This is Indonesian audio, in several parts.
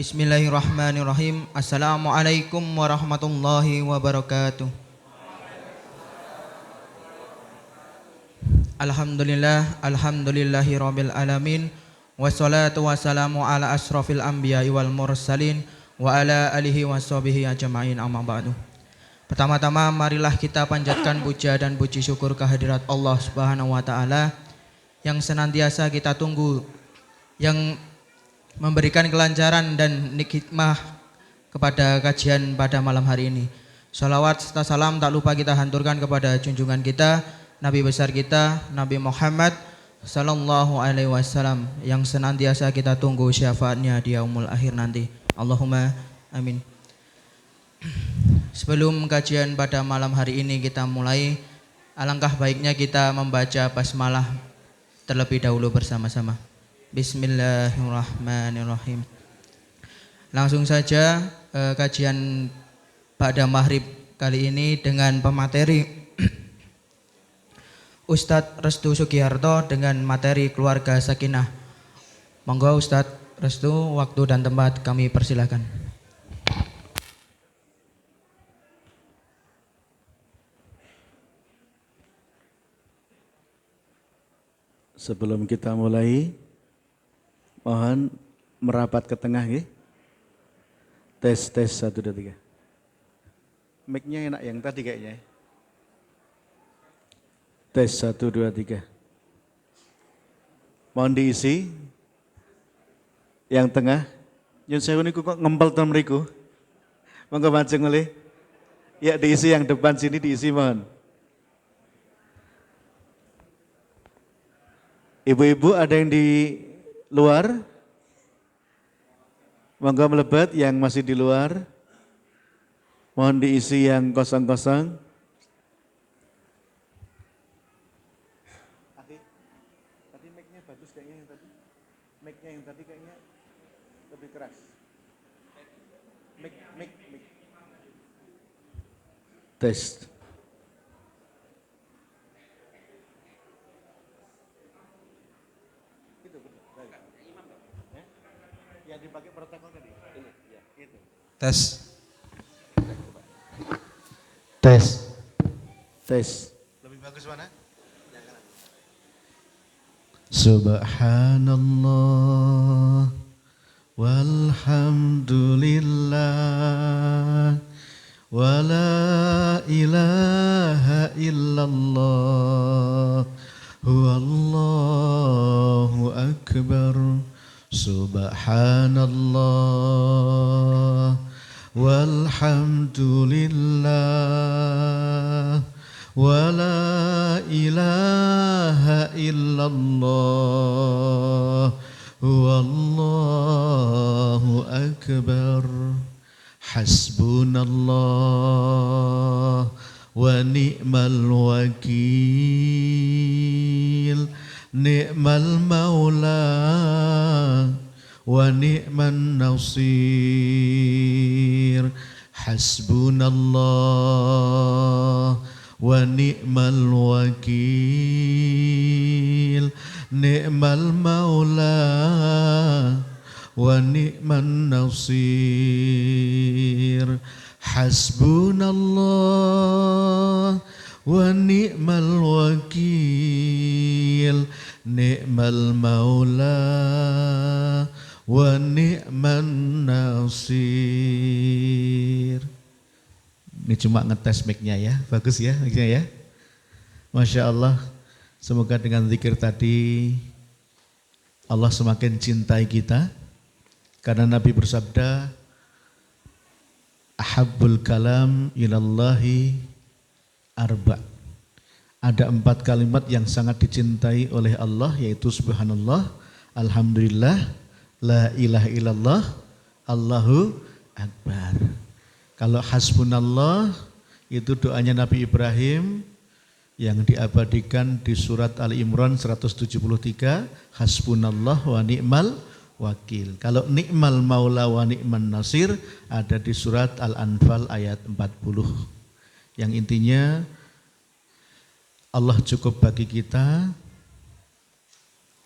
Bismillahirrahmanirrahim. Assalamualaikum warahmatullahi wabarakatuh. Alhamdulillahi rabbil alamin. Wassalatu wassalamu ala asrafil anbiya'i wal mursalin wa ala alihi wa sahbihi ajma'in, amma ba'du. Pertama-tama marilah kita panjatkan puja dan puji syukur kehadirat Allah Subhanahu wa taala yang senantiasa kita tunggu, yang memberikan kelancaran dan hikmah kepada kajian pada malam hari ini. Salawat serta salam tak lupa kita hanturkan kepada junjungan kita, Nabi besar kita, Nabi Muhammad sallallahu alaihi wasallam, yang senantiasa kita tunggu syafaatnya di yaumul akhir nanti. Allahumma amin. Sebelum kajian pada malam hari ini kita mulai, alangkah baiknya kita membaca basmalah terlebih dahulu bersama-sama. Bismillahirrahmanirrahim. Langsung saja kajian pada maghrib kali ini dengan pemateri Ustadz Restu Sugiharto dengan materi keluarga sakinah. Monggo Ustadz Restu, waktu dan tempat kami persilakan. Sebelum kita mulai, mohon merapat ke tengah ya. Tes 1 2 3. Mic-nya enak yang tadi kayaknya. Tes 1 2 3. Mohon diisi. Yang tengah. Nyun sewu niku kok ngempel ten mriku. Monggo majeng oleh. Ya diisi yang depan sini, diisi mohon. Ibu-ibu ada yang di luar? Monggo melebat yang masih di luar. Mohon diisi yang kosong-kosong. Tadi mic-nya bagus kayaknya yang tadi. Mic-nya yang tadi kayaknya lebih keras. Mic. Tes. Yang dipakai protokol tadi? Ini, ya. Itu. Tes. Lebih bagus mana? Yang kanan. Subhanallah walhamdulillah wa la ilaha illallah huwallahu akbar. Subhanallah walhamdulillah wa la ilaha illallah wallahu akbar. Hasbunallah wa ni'mal wakil. Ni'mal maula wa ni'man nasir. Hasbunallah wa ni'mal wakil. Ni'mal maula wa ni'man nasir. Hasbunallah wa ni'mal wakil. Ni'mal maula wa ni'man nasir. Ini cuma ngetes mic-nya ya, bagus ya mic-nya ya. Masya Allah, semoga dengan zikir tadi Allah semakin cintai kita. Karena Nabi bersabda, ahabbul kalam ilallahi arba'. Ada 4 kalimat yang sangat dicintai oleh Allah, yaitu subhanallah, alhamdulillah, la ilaha illallah, Allahu akbar. Kalau hasbunallah itu doanya Nabi Ibrahim yang diabadikan di surat Ali Imran 173, hasbunallah wa ni'mal wakil. Kalau ni'mal maula wa ni'man nasir ada di surat Al-Anfal ayat 40. Yang intinya Allah cukup bagi kita,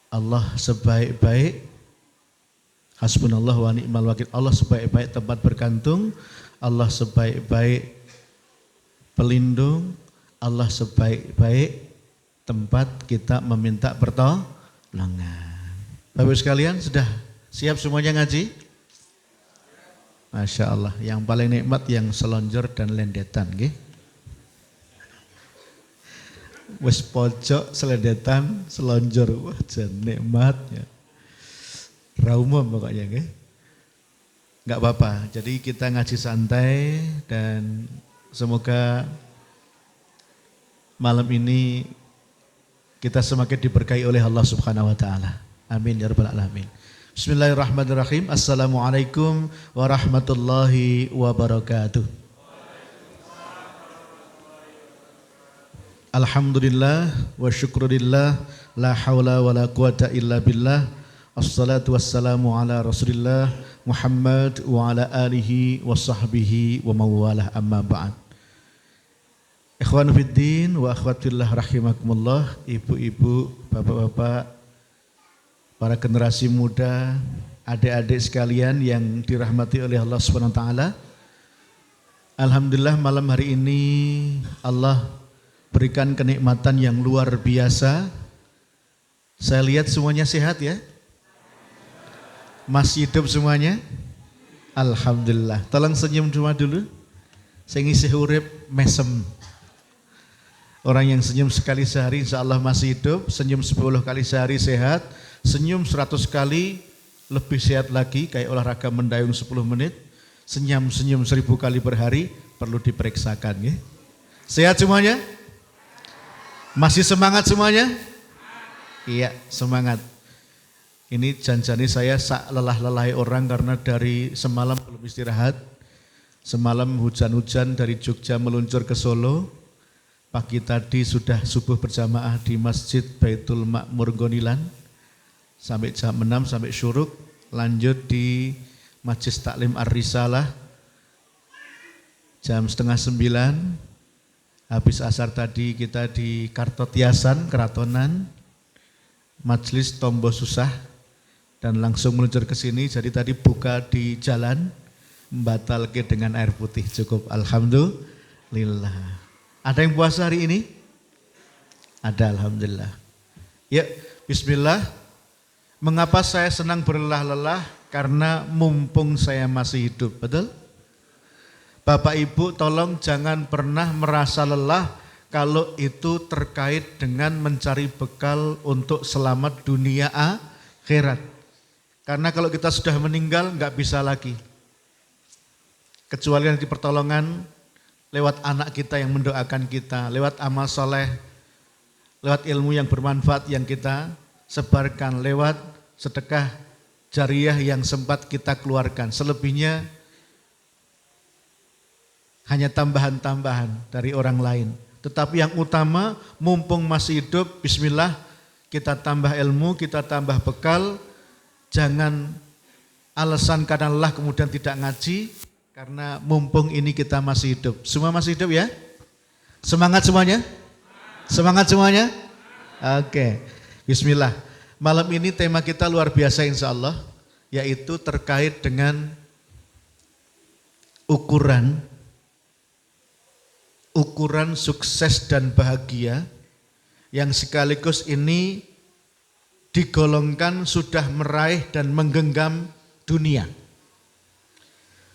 Allah sebaik-baik Hasbunallah wa ni'mal wakil. Allah sebaik-baik tempat bergantung, Allah sebaik-baik pelindung, Allah sebaik-baik tempat kita meminta pertolongan. Bapak Ibu sekalian, sudah siap semuanya ngaji? Masya Allah, yang paling nikmat yang selonjor dan lendetan, nggih. Wes pojok, selendetan, selonjor, wah jan nikmatnya. Raumum pokoknya, nggih. Enggak apa-apa. Jadi kita ngaji santai dan semoga malam ini kita semakin diberkahi oleh Allah Subhanahu wa taala. Amin ya rabbal alamin. Bismillahirrahmanirrahim. Assalamualaikum warahmatullahi wabarakatuh. Alhamdulillah wa syukurillah, la haula wa la quwata illa billah. Assalatu wassalamu ala Rasulillah Muhammad wa ala alihi wa sahbihi wa mawalah, amma ba'd. Ikhwan fiddin wa akhwatillah rahimakumullah, ibu-ibu, bapak-bapak, para generasi muda, adik-adik sekalian yang dirahmati oleh Allah Subhanahu wa taala. Alhamdulillah malam hari ini Allah berikan kenikmatan yang luar biasa. Saya lihat semuanya sehat ya? Masih hidup semuanya? Alhamdulillah. Tolong senyum cuma dulu. Saya ngisi urip mesem. Orang yang senyum sekali sehari insya Allah masih hidup. Senyum 10 kali sehari sehat. Senyum 100 kali lebih sehat lagi. Kayak olahraga mendayung 10 menit. Senyum 1000 kali per hari perlu diperiksakan ya. Sehat semuanya? Masih semangat semuanya? Iya, semangat. Ini janjani saya sak lelah-lelahi orang karena dari semalam belum istirahat. Semalam hujan-hujan dari Jogja meluncur ke Solo. Pagi tadi sudah subuh berjamaah di Masjid Baitul Makmur Gonilan. Sampai jam 6 sampai syuruk. Lanjut di Majlis Taklim Ar-Risalah. Jam setengah 9. Habis asar tadi kita di Kartotiasan, Keratonan. Majlis Tombo Susah. Dan langsung meluncur ke sini, jadi tadi buka di jalan, membatalkan dengan air putih, cukup alhamdulillah. Ada yang puasa hari ini? Ada, alhamdulillah. Ya, bismillah. Mengapa saya senang berlelah-lelah? Karena mumpung saya masih hidup, betul? Bapak Ibu tolong jangan pernah merasa lelah kalau itu terkait dengan mencari bekal untuk selamat dunia akhirat. Karena kalau kita sudah meninggal nggak bisa lagi. Kecuali nanti pertolongan lewat anak kita yang mendoakan kita, lewat amal soleh, lewat ilmu yang bermanfaat yang kita sebarkan, lewat sedekah jariah yang sempat kita keluarkan. Selebihnya hanya tambahan-tambahan dari orang lain. Tetapi yang utama, mumpung masih hidup, bismillah, kita tambah ilmu, kita tambah bekal. Jangan alasan karena lelah kemudian tidak ngaji, karena mumpung ini kita masih hidup. Semua masih hidup ya? Semangat semuanya? Semangat semuanya? Oke, bismillah. Malam ini tema kita luar biasa insya Allah, yaitu terkait dengan ukuran sukses dan bahagia yang sekaligus ini digolongkan sudah meraih dan menggenggam dunia.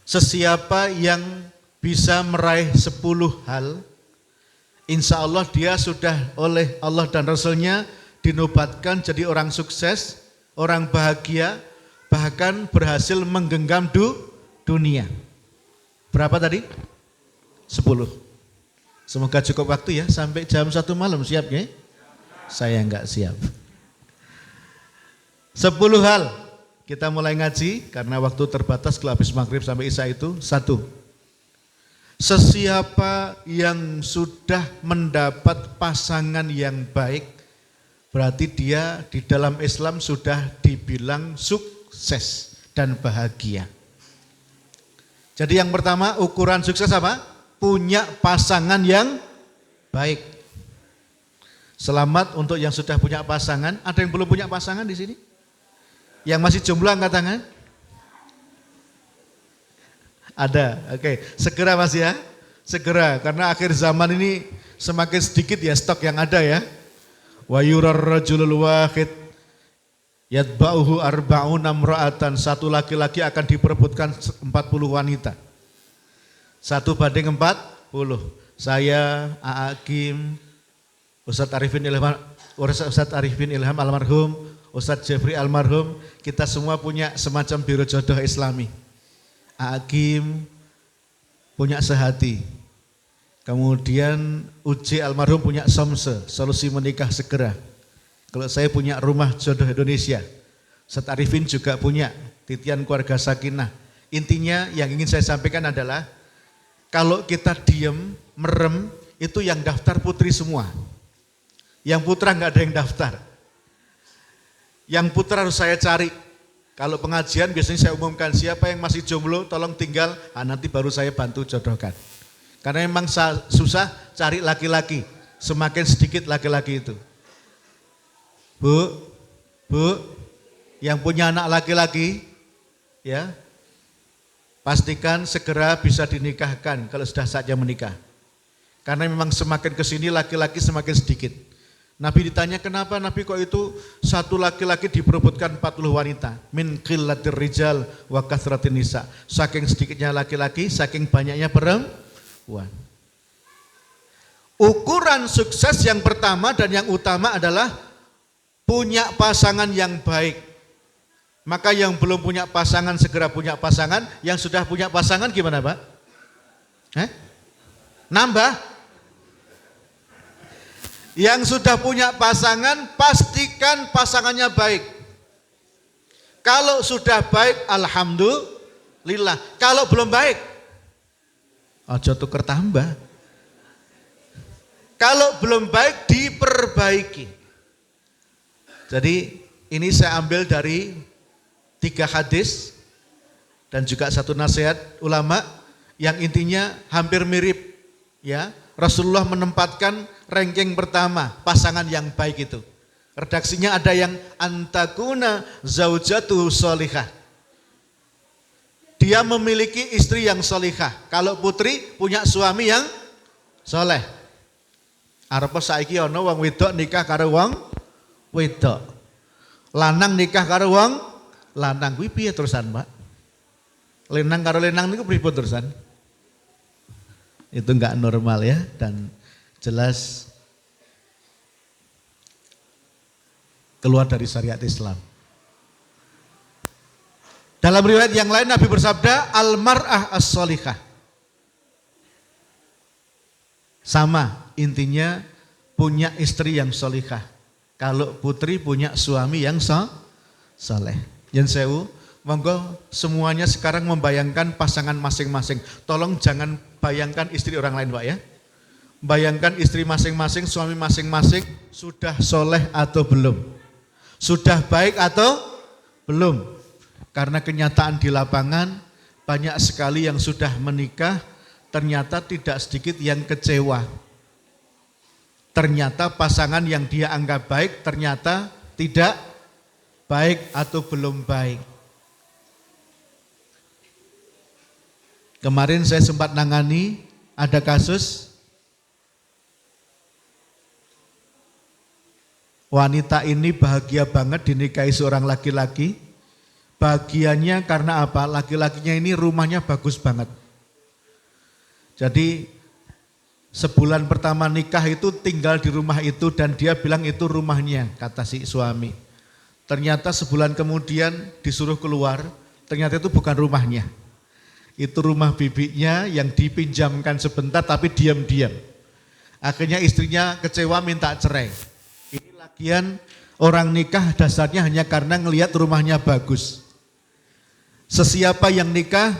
Sesiapa yang bisa meraih 10 hal, insya Allah dia sudah oleh Allah dan Rasulnya dinobatkan jadi orang sukses, orang bahagia, bahkan berhasil menggenggam dunia. Berapa tadi? 10. Semoga cukup waktu ya, sampai jam 1 malam siap ya? Saya enggak siap. 10 hal kita mulai ngaji karena waktu terbatas kalau habis maghrib sampai isya itu. 1. Sesiapa yang sudah mendapat pasangan yang baik, berarti dia di dalam Islam sudah dibilang sukses dan bahagia. Jadi yang pertama ukuran sukses apa? Punya pasangan yang baik. Selamat untuk yang sudah punya pasangan. Ada yang belum punya pasangan di sini? Yang masih jomblo angkat tangan? Ada, oke. Segera Mas ya, segera. Karena akhir zaman ini semakin sedikit ya stok yang ada ya. Wa yurar rajulul wahid yatba'uhu arba'una imra'atan. Satu laki-laki akan diperebutkan 40 wanita. 1:40. Saya, Aakim, Ustadz Arifin Ilham almarhum, Ustadz Jeffrey almarhum, kita semua punya semacam biro jodoh Islami. Hakim punya sehati. Kemudian Uji almarhum punya Somse, solusi menikah segera. Kalau saya punya rumah jodoh Indonesia. Ustadz Arifin juga punya titian keluarga sakinah. Intinya yang ingin saya sampaikan adalah kalau kita diem, merem, itu yang daftar putri semua. Yang putra nggak ada yang daftar. Yang putra harus saya cari. Kalau pengajian biasanya saya umumkan siapa yang masih jomblo tolong tinggal, nanti baru saya bantu jodohkan. Karena memang susah cari laki-laki, semakin sedikit laki-laki itu. Bu, yang punya anak laki-laki, ya pastikan segera bisa dinikahkan kalau sudah saatnya menikah. Karena memang semakin kesini laki-laki semakin sedikit. Nabi ditanya kenapa Nabi kok itu satu laki-laki diperebutkan 40 wanita. Min qillatir rijal wa kathratin nisa. Saking sedikitnya laki-laki, saking banyaknya perempuan. Ukuran sukses yang pertama dan yang utama adalah punya pasangan yang baik. Maka yang belum punya pasangan segera punya pasangan, yang sudah punya pasangan gimana Pak? Nambah? Yang sudah punya pasangan, pastikan pasangannya baik. Kalau sudah baik, alhamdulillah. Kalau belum baik, aja tuker tambah. Kalau belum baik, diperbaiki. Jadi ini saya ambil dari 3 hadis dan juga 1 nasihat ulama yang intinya hampir mirip, ya. Rasulullah menempatkan ranking pertama pasangan yang baik itu. Redaksinya ada yang antakuna zaujatu solihah. Dia memiliki istri yang solihah. Kalau putri punya suami yang soleh. Arepa saiki ana wong wedok nikah karo wong wedok. Lanang nikah karo wong lanang. Kuwi piye terusan, Pak? Lenang karo lenang niku pripun terusan? Itu enggak normal ya, dan jelas keluar dari syariat Islam. Dalam riwayat yang lain Nabi bersabda, al-mar'ah as-solihah. Sama, intinya punya istri yang solihah. Kalau putri punya suami yang soleh. Yen sewu, monggo semuanya sekarang membayangkan pasangan masing-masing. Tolong jangan bayangkan istri orang lain Pak ya. Bayangkan istri masing-masing, suami masing-masing sudah soleh atau belum. Sudah baik atau belum. Karena kenyataan di lapangan banyak sekali yang sudah menikah ternyata tidak sedikit yang kecewa. Ternyata pasangan yang dia anggap baik ternyata tidak baik atau belum baik. Kemarin saya sempat nangani ada kasus wanita ini bahagia banget dinikahi seorang laki-laki. Bahagianya karena apa? Laki-lakinya ini rumahnya bagus banget. Jadi sebulan pertama nikah itu tinggal di rumah itu dan dia bilang itu rumahnya, kata si suami. Ternyata sebulan kemudian disuruh keluar, ternyata itu bukan rumahnya. Itu rumah bibinya yang dipinjamkan sebentar tapi diam-diam. Akhirnya istrinya kecewa minta cerai. Ini lagian orang nikah dasarnya hanya karena ngelihat rumahnya bagus. Sesiapa yang nikah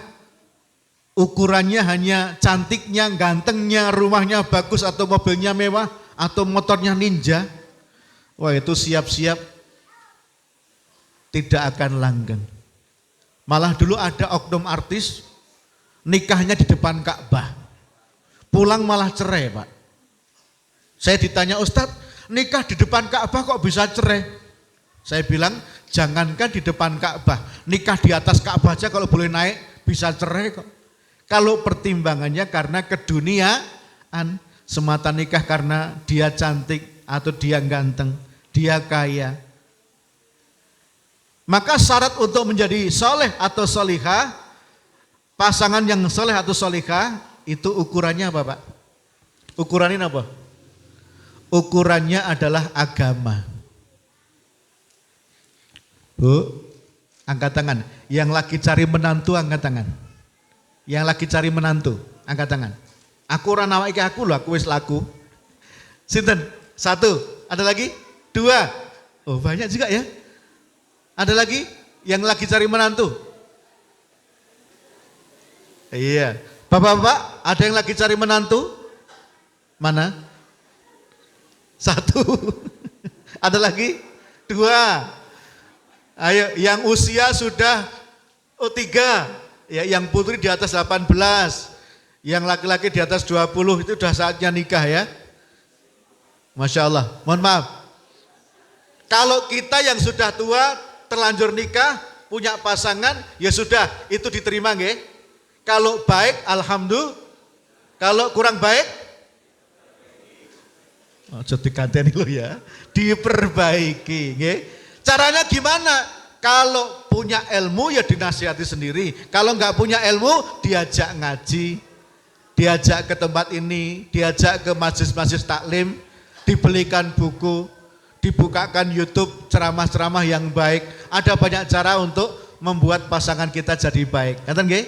ukurannya hanya cantiknya, gantengnya, rumahnya bagus atau mobilnya mewah atau motornya ninja. Wah itu siap-siap tidak akan langgeng. Malah dulu ada oknum artis nikahnya di depan Ka'bah. Pulang malah cerai, Pak. Saya ditanya, Ustadz, nikah di depan Ka'bah kok bisa cerai? Saya bilang, jangankan di depan Ka'bah, nikah di atas Ka'bah aja kalau boleh naik bisa cerai kok. Kalau pertimbangannya karena keduniaan, semata nikah karena dia cantik atau dia ganteng, dia kaya. Maka syarat untuk menjadi soleh atau solihah, pasangan yang soleh atau solihah, itu ukurannya apa Pak? Ukurannya apa? Ukurannya adalah agama. Bu, angkat tangan. Yang lagi cari menantu angkat tangan. Yang lagi cari menantu angkat tangan. Aku ora nawake aku lho, aku wis laku. Sinten? 1. Ada lagi? 2. Oh, banyak juga ya. Ada lagi yang lagi cari menantu? Iya. Bapak-bapak, ada yang lagi cari menantu? Mana? 1. Ada lagi? 2. Ayo, yang usia sudah 3. Ya, yang putri di atas 18. Yang laki-laki di atas 20 itu sudah saatnya nikah ya. Masya Allah. Mohon maaf. Kalau kita yang sudah tua, terlanjur nikah, punya pasangan, ya sudah, itu diterima nggih. Kalau baik, alhamdulillah. Kalau kurang baik, jadi katanya lo ya, diperbaiki. Nggih. Caranya gimana? Kalau punya ilmu ya dinasihati sendiri. Kalau nggak punya ilmu, diajak ngaji, diajak ke tempat ini, diajak ke majelis-majelis taklim, dibelikan buku, dibukakan YouTube ceramah-ceramah yang baik. Ada banyak cara untuk membuat pasangan kita jadi baik. Ngerti nggih?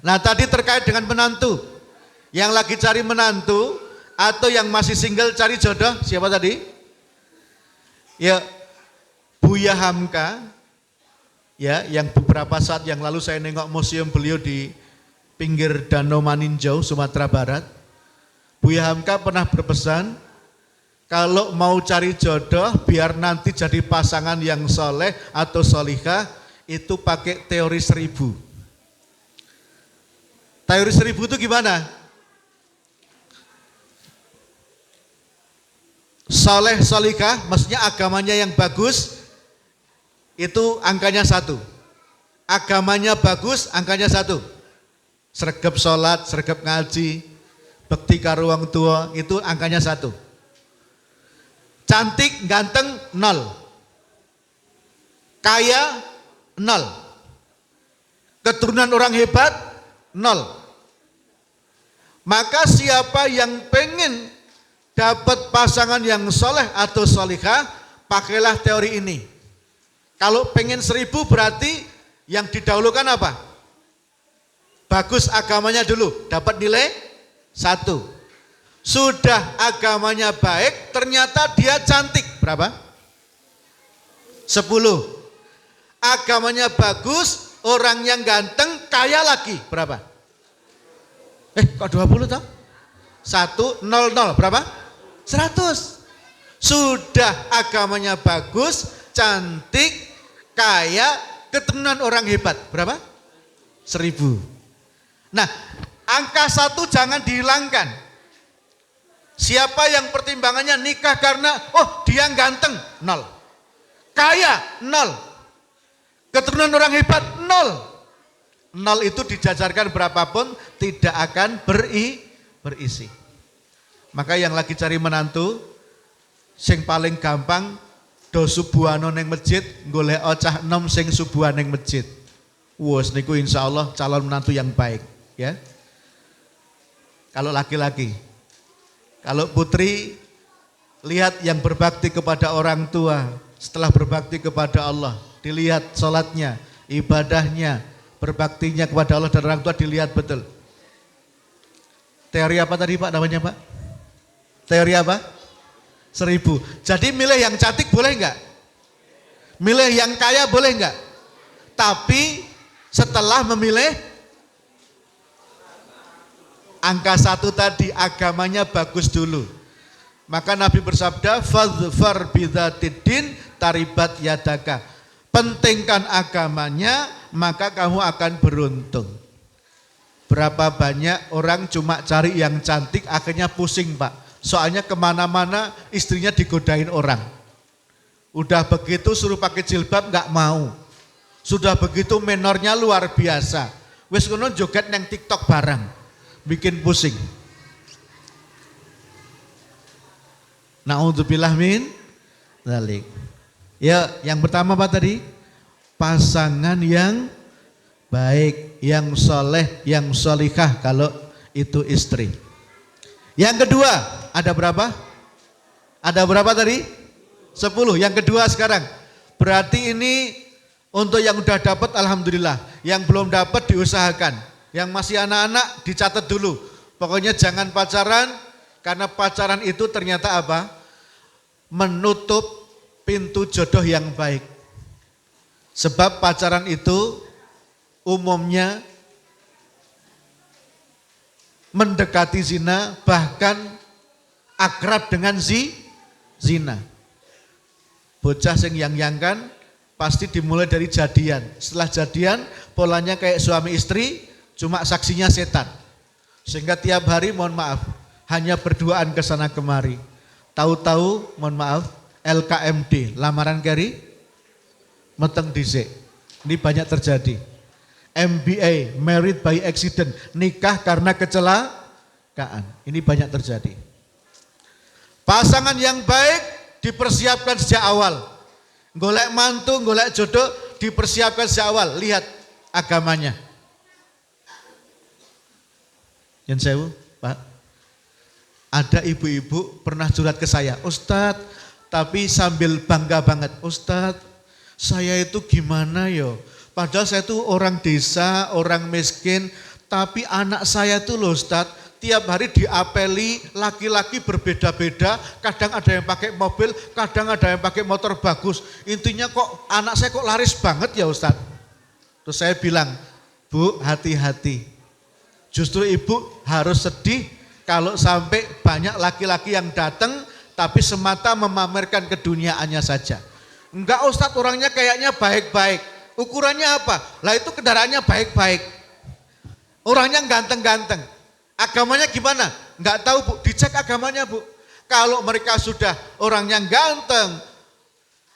Nah, tadi terkait dengan menantu. Yang lagi cari menantu atau yang masih single cari jodoh, siapa tadi? Ya, Buya Hamka. Ya, yang beberapa saat yang lalu saya nengok museum beliau di pinggir Danau Maninjau, Sumatera Barat. Buya Hamka pernah berpesan, kalau mau cari jodoh biar nanti jadi pasangan yang soleh atau solihah, itu pakai teori 1000. Teori 1000 itu gimana? Soleh solihah, maksudnya agamanya yang bagus, itu angkanya 1. Agamanya bagus, angkanya 1. Sregep sholat, sregep ngaji, bekti karo wong tua, itu angkanya 1. Cantik, ganteng, 0. Kaya, 0. Keturunan orang hebat, 0. Maka siapa yang pengen dapat pasangan yang soleh atau solihah, pakailah teori ini. Kalau pengen 1000 berarti yang didahulukan apa? Bagus agamanya dulu, dapat nilai 1. Sudah agamanya baik, ternyata dia cantik, berapa? 10. Agamanya bagus, orangnya ganteng, kaya lagi, berapa? Kok 20 toh? 1, 0, 0, berapa? 100. Sudah agamanya bagus, cantik, kaya, keturunan orang hebat, berapa? 1000. Nah, angka 1 jangan dihilangkan. Siapa yang pertimbangannya nikah karena, oh dia ganteng, 0. Kaya, 0. Keturunan orang hebat, 0. 0 itu dijajarkan berapapun tidak akan berisi. Maka yang lagi cari menantu, sing paling gampang do subuhano ning masjid, golek cah enom sing subuhan ning masjid. Wes niku insyaallah calon menantu yang baik, ya. Kalau laki-laki. Kalau putri, lihat yang berbakti kepada orang tua, setelah berbakti kepada Allah, dilihat sholatnya, ibadahnya, berbaktinya kepada Allah dan orang tua dilihat betul. Teori apa tadi Pak namanya Pak? Teori apa? 1000. Jadi milih yang cantik boleh enggak? Milih yang kaya boleh enggak? Tapi setelah memilih angka 1 tadi, agamanya bagus dulu. Maka Nabi bersabda, fadhfar bidzatiddin taribat yadaka. Pentingkan agamanya, maka kamu akan beruntung. Berapa banyak orang cuma cari yang cantik, akhirnya pusing Pak. Soalnya kemana-mana istrinya digodain orang. Udah begitu suruh pakai jilbab nggak mau. Sudah begitu menornya luar biasa. Wis ngono joget nang TikTok barang. Bikin pusing. Na'udzubillah min dzalik. Ya, yang pertama apa tadi? Pasangan yang baik, yang soleh, yang solikah kalau itu istri. Yang kedua, ada berapa? Ada berapa tadi? 10. Yang kedua sekarang. Berarti ini untuk yang udah dapat alhamdulillah. Yang belum dapat diusahakan. Yang masih anak-anak dicatat dulu. Pokoknya jangan pacaran, karena pacaran itu ternyata apa? Menutup pintu jodoh yang baik. Sebab pacaran itu umumnya mendekati zina, bahkan akrab dengan zina. Bocah sing yang-yangkan pasti dimulai dari jadian. Setelah jadian polanya kayak suami istri, cuma saksinya setan. Sehingga tiap hari mohon maaf hanya berduaan ke sana kemari. Tahu-tahu mohon maaf LKMD, lamaran keri meteng dhisik. Ini banyak terjadi. MBA, married by accident, nikah karena kecelakaan. Ini banyak terjadi. Pasangan yang baik dipersiapkan sejak awal. Golek mantu, golek jodoh dipersiapkan sejak awal. Lihat agamanya. Yang sewu, Pak. Ada ibu-ibu pernah curhat ke saya, Ustadz, tapi sambil bangga banget, Ustadz, saya itu gimana yo? Padahal saya itu orang desa, orang miskin, tapi anak saya tuh loh Ustadz, tiap hari diapeli laki-laki berbeda-beda, kadang ada yang pakai mobil, kadang ada yang pakai motor bagus. Intinya kok anak saya kok laris banget ya Ustadz. Terus saya bilang, Bu, hati-hati. Justru ibu harus sedih kalau sampai banyak laki-laki yang datang tapi semata memamerkan keduniaannya saja. Enggak Ustadz, orangnya kayaknya baik-baik. Ukurannya apa? Lah itu kendaraannya baik-baik. Orangnya ganteng-ganteng. Agamanya gimana? Enggak tahu Bu, dicek agamanya Bu. Kalau mereka sudah orangnya ganteng,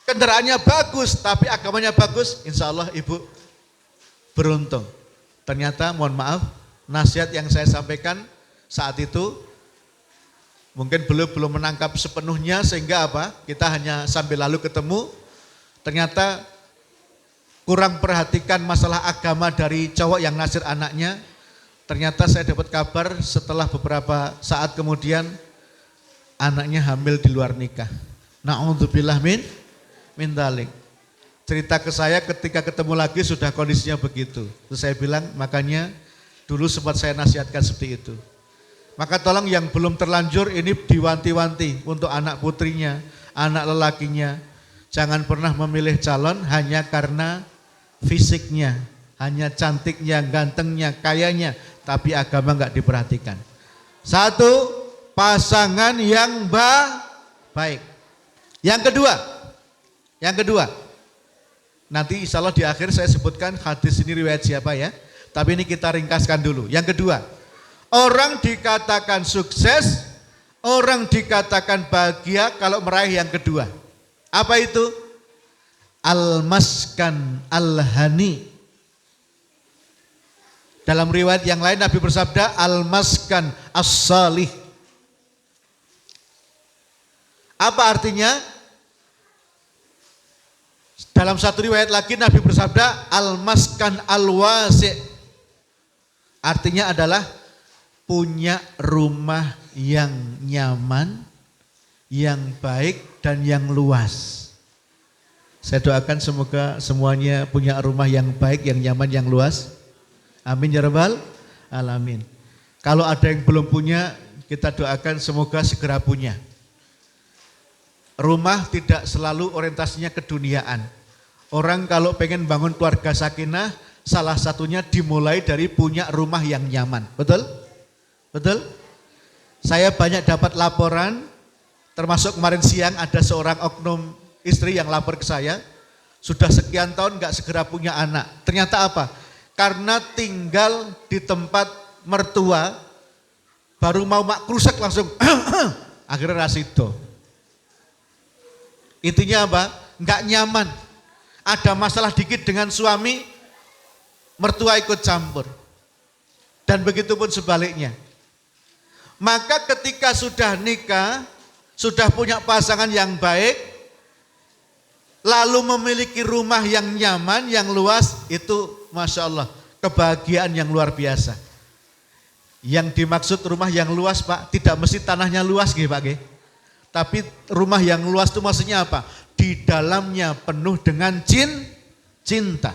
kendaraannya bagus, tapi agamanya bagus, insya Allah ibu beruntung. Ternyata mohon maaf, nasihat yang saya sampaikan saat itu mungkin belum menangkap sepenuhnya sehingga apa? Kita hanya sambil lalu ketemu, ternyata kurang perhatikan masalah agama dari cowok yang nasir anaknya. Ternyata saya dapat kabar setelah beberapa saat kemudian anaknya hamil di luar nikah. Na'udzubillah min dzalik. Cerita ke saya ketika ketemu lagi sudah kondisinya begitu. Terus saya bilang makanya dulu sempat saya nasihatkan seperti itu. Maka tolong yang belum terlanjur ini diwanti-wanti untuk anak putrinya, anak lelakinya. Jangan pernah memilih calon hanya karena fisiknya, hanya cantiknya, gantengnya, kayanya, tapi agama enggak diperhatikan. Satu, pasangan yang baik. Yang kedua, nanti insya Allah di akhir saya sebutkan hadis ini riwayat siapa ya. Tapi ini kita ringkaskan dulu. Yang kedua, orang dikatakan sukses, orang dikatakan bahagia kalau meraih yang kedua. Apa itu? Al-maskan al-hani. Dalam riwayat yang lain Nabi bersabda al-maskan as-salih. Apa artinya? Dalam satu riwayat lagi Nabi bersabda al-maskan al-wasi'. Artinya adalah punya rumah yang nyaman, yang baik dan yang luas. Saya doakan semoga semuanya punya rumah yang baik, yang nyaman, yang luas. Amin ya rabbal alamin. Kalau ada yang belum punya, kita doakan semoga segera punya. Rumah tidak selalu orientasinya keduniaan. Orang kalau pengen bangun keluarga sakinah, salah satunya dimulai dari punya rumah yang nyaman. Betul? Betul? Saya banyak dapat laporan, termasuk kemarin siang ada seorang oknum istri yang lapor ke saya, sudah sekian tahun gak segera punya anak. Ternyata apa? Karena tinggal di tempat mertua, baru mau mak krusak langsung, akhirnya rasido. Intinya apa? Gak nyaman. Ada masalah dikit dengan suami, mertua ikut campur. Dan begitu pun sebaliknya. Maka ketika sudah nikah, sudah punya pasangan yang baik, lalu memiliki rumah yang nyaman, yang luas, itu Masya Allah, kebahagiaan yang luar biasa. Yang dimaksud rumah yang luas Pak, tidak mesti tanahnya luas gitu Pak. Tapi rumah yang luas itu maksudnya apa? Di dalamnya penuh dengan cinta.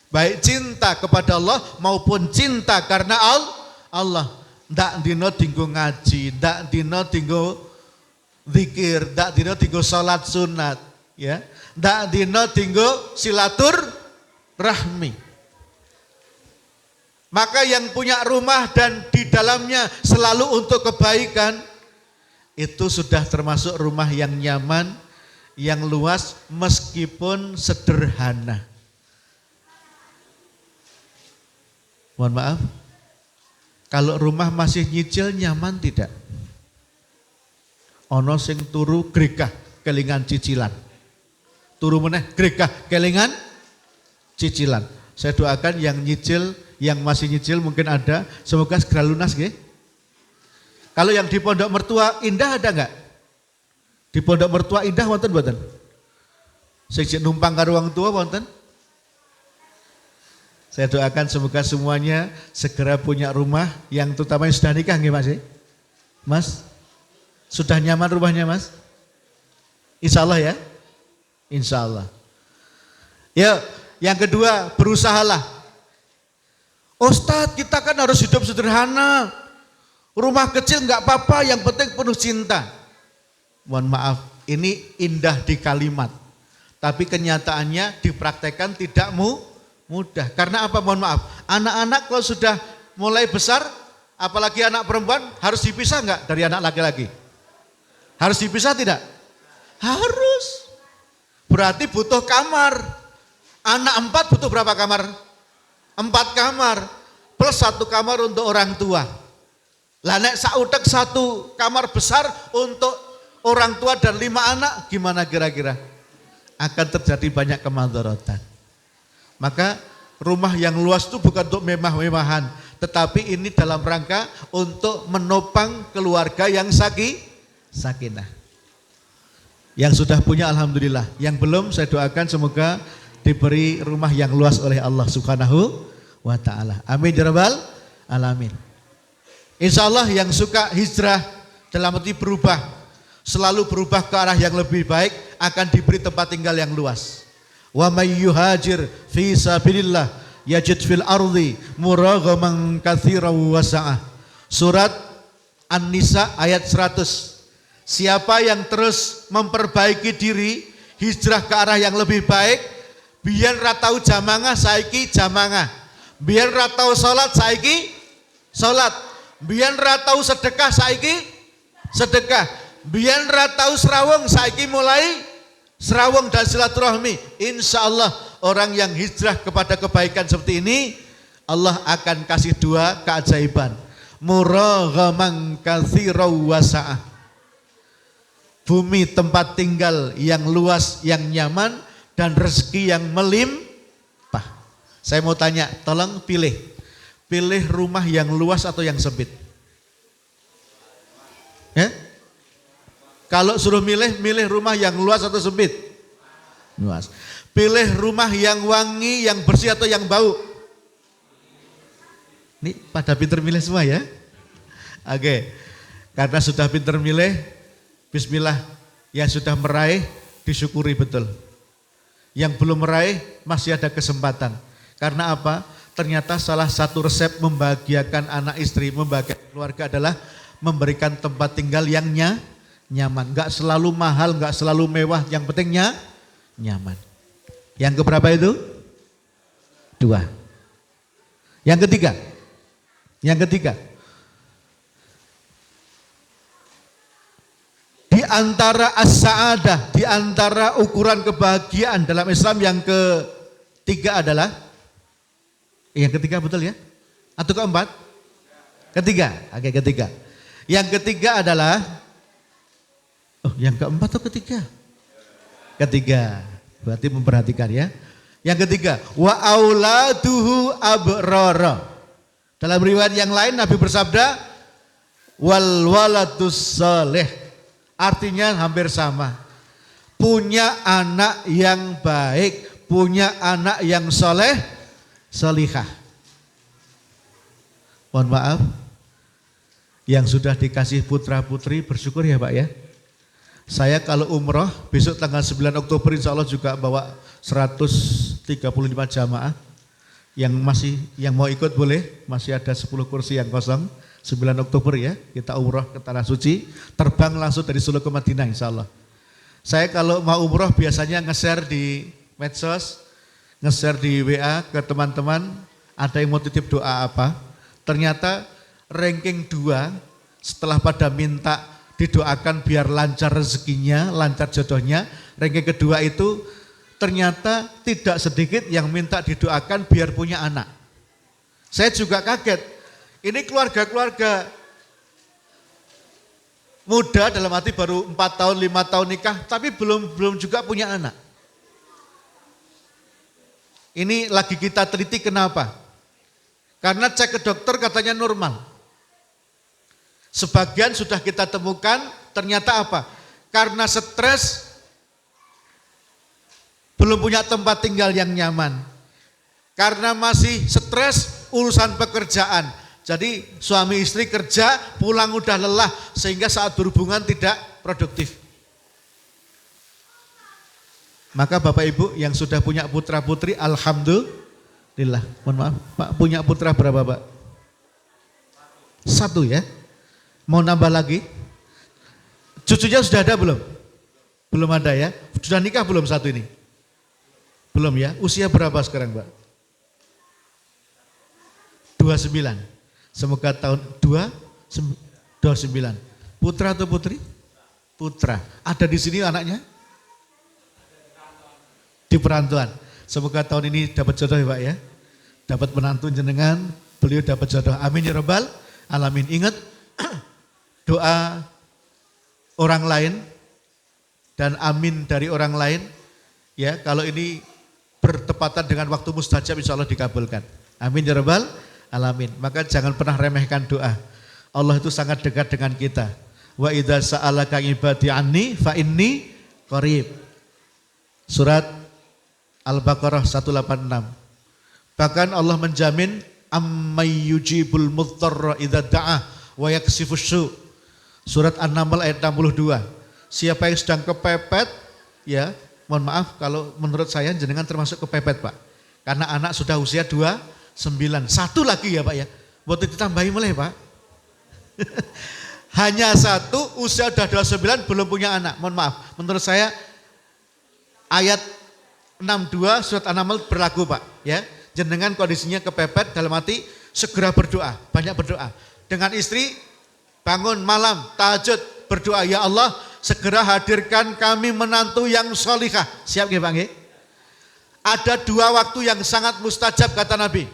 Baik cinta kepada Allah maupun cinta karena Allah. Ndak dino tinggo ngaji, ndak dino tinggo zikir, ndak dino tinggo salat sunat, ya. Ndak dino tinggo silatur rahmi. Maka yang punya rumah dan di dalamnya selalu untuk kebaikan, itu sudah termasuk rumah yang nyaman, yang luas meskipun sederhana. Mohon maaf, kalau rumah masih nyicil nyaman tidak? Ono sing turu gregah kelingan cicilan. Turu meneh gregah kelingan cicilan. Saya doakan yang nyicil, yang masih nyicil mungkin ada, semoga segera lunas nggih. Kalau yang di Pondok Mertua Indah ada enggak? Di Pondok Mertua Indah wonten mboten? Sing numpang karo wong tua wonten? Saya doakan semoga semuanya segera punya rumah yang terutama yang sudah nikah nggih Mas? Mas? Sudah nyaman rumahnya Mas? Insya Allah ya? Insya Allah. Ya, yang kedua berusahalah. Ustadz kita kan harus hidup sederhana. Rumah kecil nggak apa-apa, yang penting penuh cinta. Mohon maaf, ini indah di kalimat. Tapi kenyataannya dipraktekkan tidak mudah. Karena apa? Mohon maaf, anak-anak kalau sudah mulai besar, apalagi anak perempuan, harus dipisah nggak dari anak laki-laki? Harus dipisah tidak? Harus. Berarti butuh kamar. Anak 4 butuh berapa kamar? 4 kamar. Plus 1 kamar untuk orang tua. Lah nek sautek 1 kamar besar untuk orang tua dan 5 anak, gimana kira-kira? Akan terjadi banyak kemadharatan. Maka rumah yang luas itu bukan untuk mewah-mewahan, tetapi ini dalam rangka untuk menopang keluarga yang sakinah. Yang sudah punya alhamdulillah, yang belum saya doakan semoga diberi rumah yang luas oleh Allah Subhanahu wa taala. Amin ya rabbal alamin. Insyaallah yang suka hijrah dalam arti berubah, selalu berubah ke arah yang lebih baik, akan diberi tempat tinggal yang luas. Wa may yuhajir fi sabilillah yajid fil ardi muraghaman katsiran wa sa'ah. Surat An-Nisa ayat 100. Siapa yang terus memperbaiki diri, hijrah ke arah yang lebih baik, biyen ra tau jamangah saiki jamangah. Biyen ra tau salat saiki salat. Biyen ra tau sedekah saiki sedekah. Biyen ra tau serawung saiki mulai serawung dan silaturahmi. Insya Allah orang yang hijrah kepada kebaikan seperti ini, Allah akan kasih 2 keajaiban. Muraghaman katsiran wa sa'ah. Bumi tempat tinggal yang luas, yang nyaman, dan rezeki yang melimpah. Saya mau tanya, tolong pilih rumah yang luas atau yang sempit? Ya? Kalau suruh milih rumah yang luas atau sempit? Luas. Pilih rumah yang wangi, yang bersih atau yang bau? Ini pada pinter milih semua ya? Oke, karena sudah pinter milih, bismillah, yang sudah meraih disyukuri betul. Yang belum meraih masih ada kesempatan. Karena apa? Ternyata salah satu resep membahagiakan anak istri, membahagiakan keluarga adalah memberikan tempat tinggal yang nyaman. Enggak selalu mahal, enggak selalu mewah, yang pentingnya nyaman. Yang keberapa itu? 2. Yang ketiga. Di antara as-sa'adah, di antara ukuran kebahagiaan dalam Islam yang ketiga adalah, yang ketiga betul ya? Atau keempat? Ketiga. Oke, ketiga. Yang ketiga adalah, yang keempat atau ketiga? Ketiga. Berarti memperhatikan ya. Yang ketiga, wa auladuhu abrara. Dalam riwayat yang lain Nabi bersabda, wal waladus saleh. Artinya hampir sama. Punya anak yang baik, punya anak yang soleh, solihah. Mohon maaf, yang sudah dikasih putra putri bersyukur ya Pak ya. Saya kalau umroh besok tanggal 9 Oktober insya Allah juga bawa 135 jamaah. Yang mau ikut boleh, masih ada 10 kursi yang kosong. 9 Oktober ya, kita umroh ke Tanah Suci, terbang langsung dari Solo ke Madinah insya Allah. Saya kalau mau umroh biasanya nge-share di medsos, nge-share di WA ke teman-teman, ada yang mau titip doa apa. Ternyata ranking 2 setelah pada minta didoakan biar lancar rezekinya, lancar jodohnya, ranking kedua itu ternyata tidak sedikit yang minta didoakan biar punya anak. Saya juga kaget, ini keluarga-keluarga muda dalam arti baru 4 tahun, 5 tahun nikah, tapi belum juga punya anak. Ini lagi kita teliti kenapa? Karena cek ke dokter katanya normal. Sebagian sudah kita temukan ternyata apa? Karena stres, belum punya tempat tinggal yang nyaman. Karena masih stres urusan pekerjaan. Jadi suami istri kerja, pulang udah lelah sehingga saat berhubungan tidak produktif. Maka Bapak Ibu yang sudah punya putra putri, alhamdulillah. Mohon maaf, Pak punya putra berapa Pak? 1 ya. Mau nambah lagi? Cucunya sudah ada belum? Belum ada ya. Sudah nikah belum satu ini? Belum ya. Usia berapa sekarang Pak? 29. Semoga tahun 29. Putra atau putri? Putra. Ada di sini anaknya? Di perantauan. Semoga tahun ini dapat jodoh ya Pak ya. Dapat menantu jenengan, beliau dapat jodoh. Amin ya rabbal alamin. Ingat doa orang lain dan amin dari orang lain ya, kalau ini bertepatan dengan waktu mustajab insya Allah dikabulkan. Amin ya rabbal alamin. Maka jangan pernah remehkan doa. Allah itu sangat dekat dengan kita. Wa idza sa'alaka ibadi anni fa inni qarib. Surat Al-Baqarah 186. Bahkan Allah menjamin ammay yujibul mudtarra idza da'ah wa yaksifus su'. Surat An-Naml ayat 62. Siapa yang sedang kepepet ya, mohon maaf kalau menurut saya jenengan termasuk kepepet Pak. Karena anak sudah usia 29. 1 lagi ya Pak ya. Buat ditambahi mulai Pak. Hanya 1 usia sudah 29 belum punya anak. Mohon maaf. Menurut saya ayat 62 surat An-Naml berlaku Pak ya. Jenengan kondisinya kepepet dalam arti segera berdoa, banyak berdoa. Dengan istri bangun malam tahajud berdoa, ya Allah segera hadirkan kami menantu yang sholihah. Siap nggih Pak nggih? Ada 2 waktu yang sangat mustajab kata Nabi.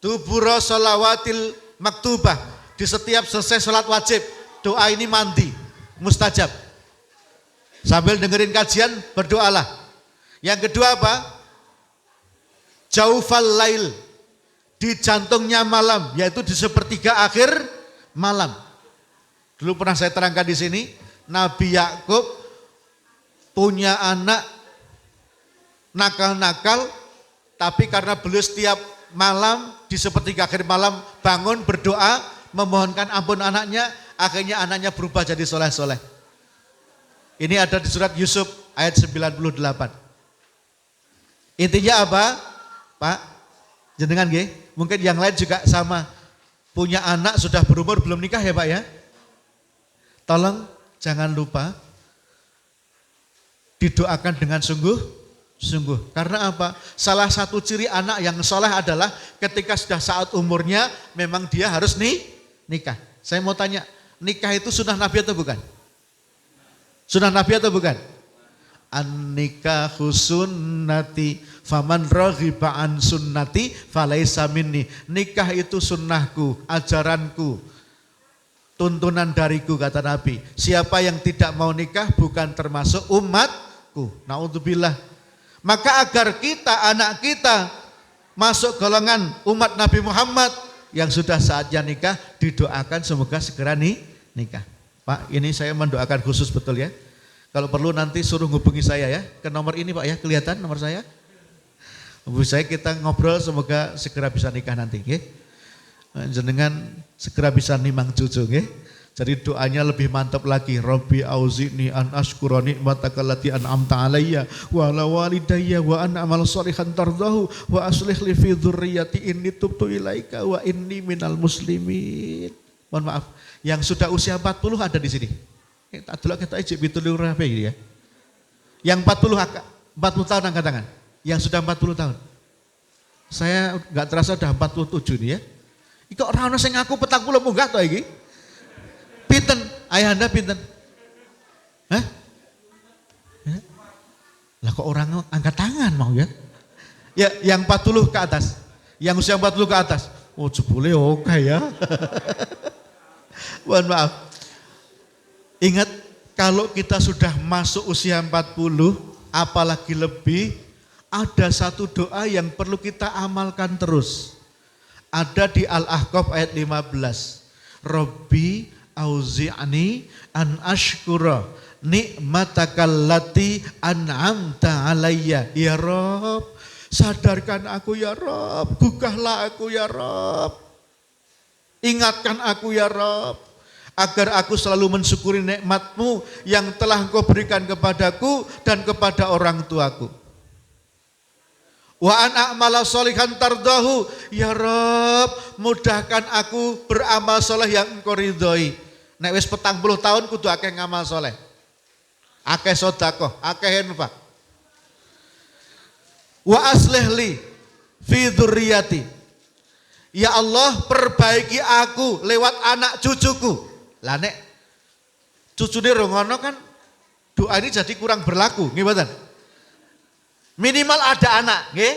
Dubura sholawatil maktubah, di setiap selesai sholat wajib doa ini mandi mustajab. Sambil dengerin kajian berdoalah. Yang kedua apa? Jaufal lail, di jantungnya malam, yaitu di sepertiga akhir malam. Dulu pernah saya terangkan di sini, Nabi Yakub punya anak nakal-nakal, tapi karena beliau setiap malam di sepertiga akhir malam bangun berdoa memohonkan ampun anaknya, akhirnya anaknya berubah jadi soleh-soleh. Ini ada di surat Yusuf ayat 98. Intinya apa Pak? Jenengan nggih, mungkin yang lain juga sama. Punya anak sudah berumur belum nikah ya Pak ya? Tolong jangan lupa didoakan dengan sungguh-sungguh. Karena apa? Salah satu ciri anak yang soleh adalah ketika sudah saat umurnya memang dia harus nikah. Saya mau tanya, nikah itu sunnah Nabi atau bukan? Sunnah Nabi atau bukan? An-nikahu sunnati faman raghiba an sunnati falaisa minni. Nikah itu sunnahku, ajaranku, tuntunan dariku kata Nabi. Siapa yang tidak mau nikah bukan termasuk umatku. Naudzubillah. Maka agar kita, anak kita masuk golongan umat Nabi Muhammad Yang sudah saatnya nikah didoakan semoga segera nikah. Pak, ini saya mendoakan khusus betul ya. Kalau perlu nanti suruh hubungi saya ya. Ke nomor ini Pak ya, kelihatan nomor saya. Hubungi saya, kita ngobrol semoga segera bisa nikah nanti. Okay? Jenengan segera bisa nimang cucu. Okay? Jadi doanya lebih mantap lagi. Rabbi auzi'ni an ashkura ni'mataka allati an'amta alayya wa ala walidayya wa an amal sholihan tardahu wa aslih li fi dzurriyyati inni tubtu ilaika wa inni minal muslimin. Mohon maaf, yang sudah usia 40 ada di sini. Tak dulu kita ijib bitulur apa ya. Yang 40 tahun angkat tangan. Yang sudah 40 tahun. Saya enggak terasa sudah 47 nih ya. Iki kok ora ono sing ngaku 40 munggah to iki? Pinten? Ayahanda pinten? Hah? Ya? Lah kok orang angkat tangan mau ya? Ya, yang 40 ke atas. Yang usia 40 ke atas. Oh, jebule oke ya. Mohon maaf. Ingat, kalau kita sudah masuk usia 40, apalagi lebih, ada satu doa yang perlu kita amalkan terus. Ada di Al-Ahqaf ayat 15. Rabbi auzi'ni an ashkura ni'matakallati an'amta alayya. Ya Rabb, sadarkan aku ya Rabb, gugahlah aku ya Rabb. Ingatkan aku ya Rabb, agar aku selalu mensyukuri nikmat-Mu yang telah Engkau berikan kepadaku dan kepada orang tuaku. Wa an a'mala sholihan tardahu. Ya Rabb, mudahkan aku beramal soleh yang Engkau ridhoi. Nek wis 40 tahun kudu akeh ngamal soleh. Akeh sedekah, akeh infak. Wa aslih li fi dzurriyyati. Ya Allah, perbaiki aku lewat anak cucuku. Lah nek cucune rongono kan doa ini jadi kurang berlaku, nggih mboten? Minimal ada anak, nggih.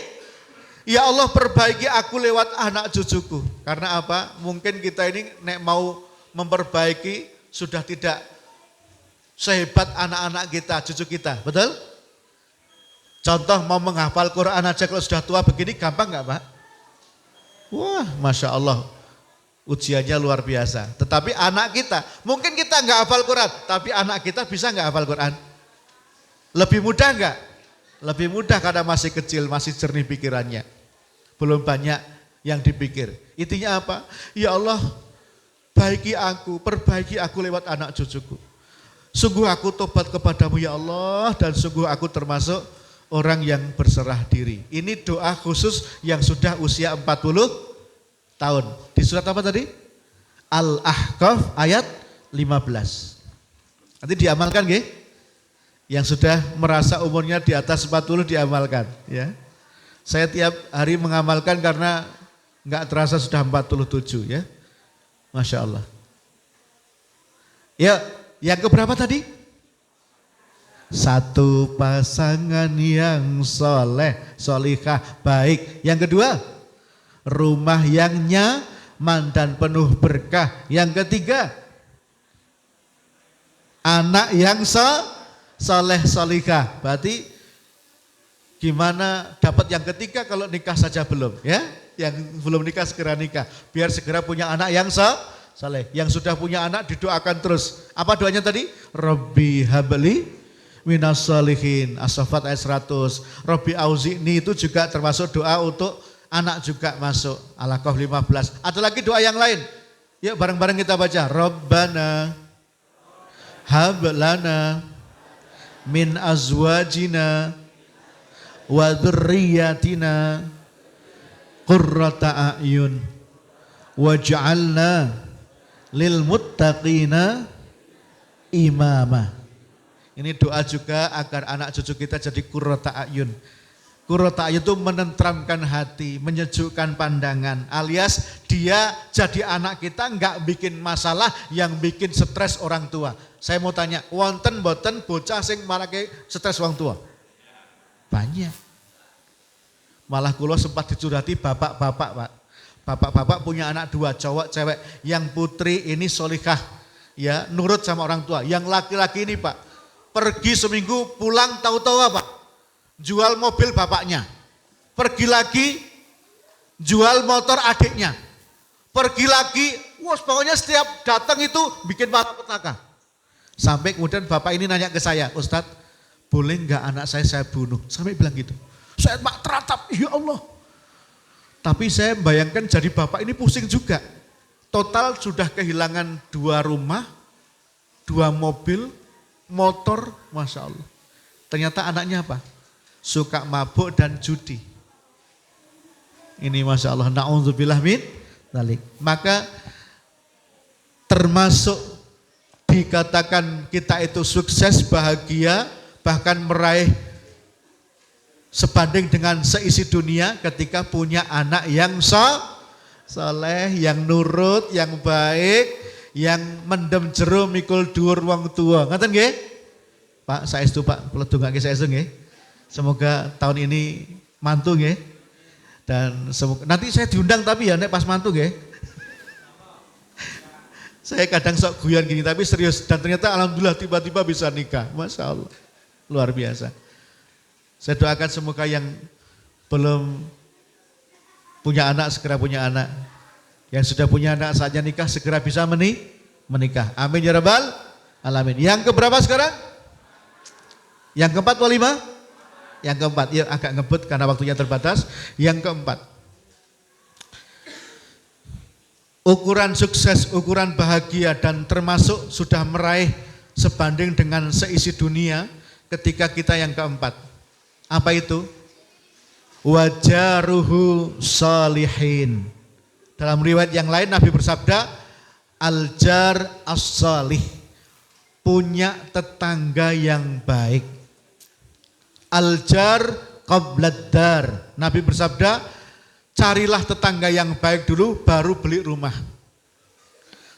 Ya Allah, perbaiki aku lewat anak cucuku. Karena apa? Mungkin kita ini nek mau memperbaiki sudah tidak sehebat anak-anak kita, cucu kita, betul? Contoh mau menghafal Quran aja kalau sudah tua begini gampang nggak Pak? Wah, Masya Allah, ujiannya luar biasa. Tetapi anak kita, mungkin kita nggak hafal Quran, tapi anak kita bisa nggak hafal Quran? Lebih mudah nggak? Lebih mudah karena masih kecil, masih jernih pikirannya. Belum banyak yang dipikir. Intinya apa? Ya Allah, perbaiki aku lewat anak cucuku. Sungguh aku tobat kepadamu ya Allah, dan sungguh aku termasuk orang yang berserah diri. Ini doa khusus yang sudah usia 40 tahun. Di surat apa tadi? Al-Ahqaf ayat 15. Nanti diamalkan nggih? Yang sudah merasa umurnya di atas 40 diamalkan ya. Saya tiap hari mengamalkan karena enggak terasa sudah 47 ya. Masya Allah. Ya, yang keberapa tadi? Satu pasangan yang soleh, solihah, baik. Yang kedua, rumah yang nyaman dan penuh berkah. Yang ketiga, anak yang soleh, solihah. Berarti gimana dapat yang ketiga kalau nikah saja belum ya? Yang belum nikah segera nikah, biar segera punya anak yang saleh. Yang sudah punya anak didoakan terus. Apa doanya tadi? Rabbi habli minas sholihin. As-Saffat ayat 100. Rabbi auzi'ni itu juga termasuk doa untuk anak juga masuk. Al-Ahqaf 15. Ada lagi doa yang lain. Yuk bareng-bareng kita baca. Rabbana hablana min azwajina wa dzurriyyatina qurrata a'yun waj'alna lil muttaqina imama. Ini doa juga agar anak cucu kita jadi qurrata a'yun. Qurrata a'yun itu menenteramkan hati, menyejukkan pandangan, alias dia jadi anak kita enggak bikin masalah yang bikin stres orang tua. Saya mau tanya, wonten mboten bocah sing marake stres orang tua? Banyak. Malah kula sempat dicurhati bapak-bapak Pak. Bapak-bapak punya anak 2, cowok cewek. Yang putri ini solihah, ya nurut sama orang tua. Yang laki-laki ini Pak, pergi seminggu pulang tahu-tahu apa? Jual mobil bapaknya. Pergi lagi jual motor adiknya. Pergi lagi, wah pokoknya setiap datang itu bikin malapetaka. Sampai kemudian bapak ini nanya ke saya, Ustadz, boleh nggak anak saya bunuh? Sampai bilang gitu. Saya mak teratap, ya Allah. Tapi saya bayangkan jadi bapak ini pusing juga. Total sudah kehilangan 2 rumah, 2 mobil, motor, Masya Allah. Ternyata anaknya apa? Suka mabuk dan judi. Ini Masya Allah, na'udzubillah min dzalik. Maka termasuk dikatakan kita itu sukses, bahagia, bahkan meraih sebanding dengan seisi dunia ketika punya anak yang soleh, yang nurut, yang baik, yang mendem jero mikul dhuwur wong tua. Ngaten nggih? Pak, saestu Pak, kula dongake saestu nggih. Semoga tahun ini mantu nggih. Dan semoga nanti saya diundang tapi ya nek pas mantu nggih. Saya kadang sok guyon gini tapi serius dan ternyata alhamdulillah tiba-tiba bisa nikah. Masya Allah. Luar biasa. Saya doakan semoga yang belum punya anak segera punya anak. Yang sudah punya anak saatnya nikah segera bisa menikah. Amin ya rabbal alamin. Yang keberapa sekarang? Yang keempat walima? Yang keempat, ya agak ngebut karena waktunya terbatas. Yang keempat, ukuran sukses, ukuran bahagia dan termasuk sudah meraih sebanding dengan seisi dunia ketika kita yang keempat. Apa itu? Wajaruhu salihin. Dalam riwayat yang lain Nabi bersabda, al-jar as-salih, punya tetangga yang baik. Al-jar qablad dar. Nabi bersabda, carilah tetangga yang baik dulu baru beli rumah.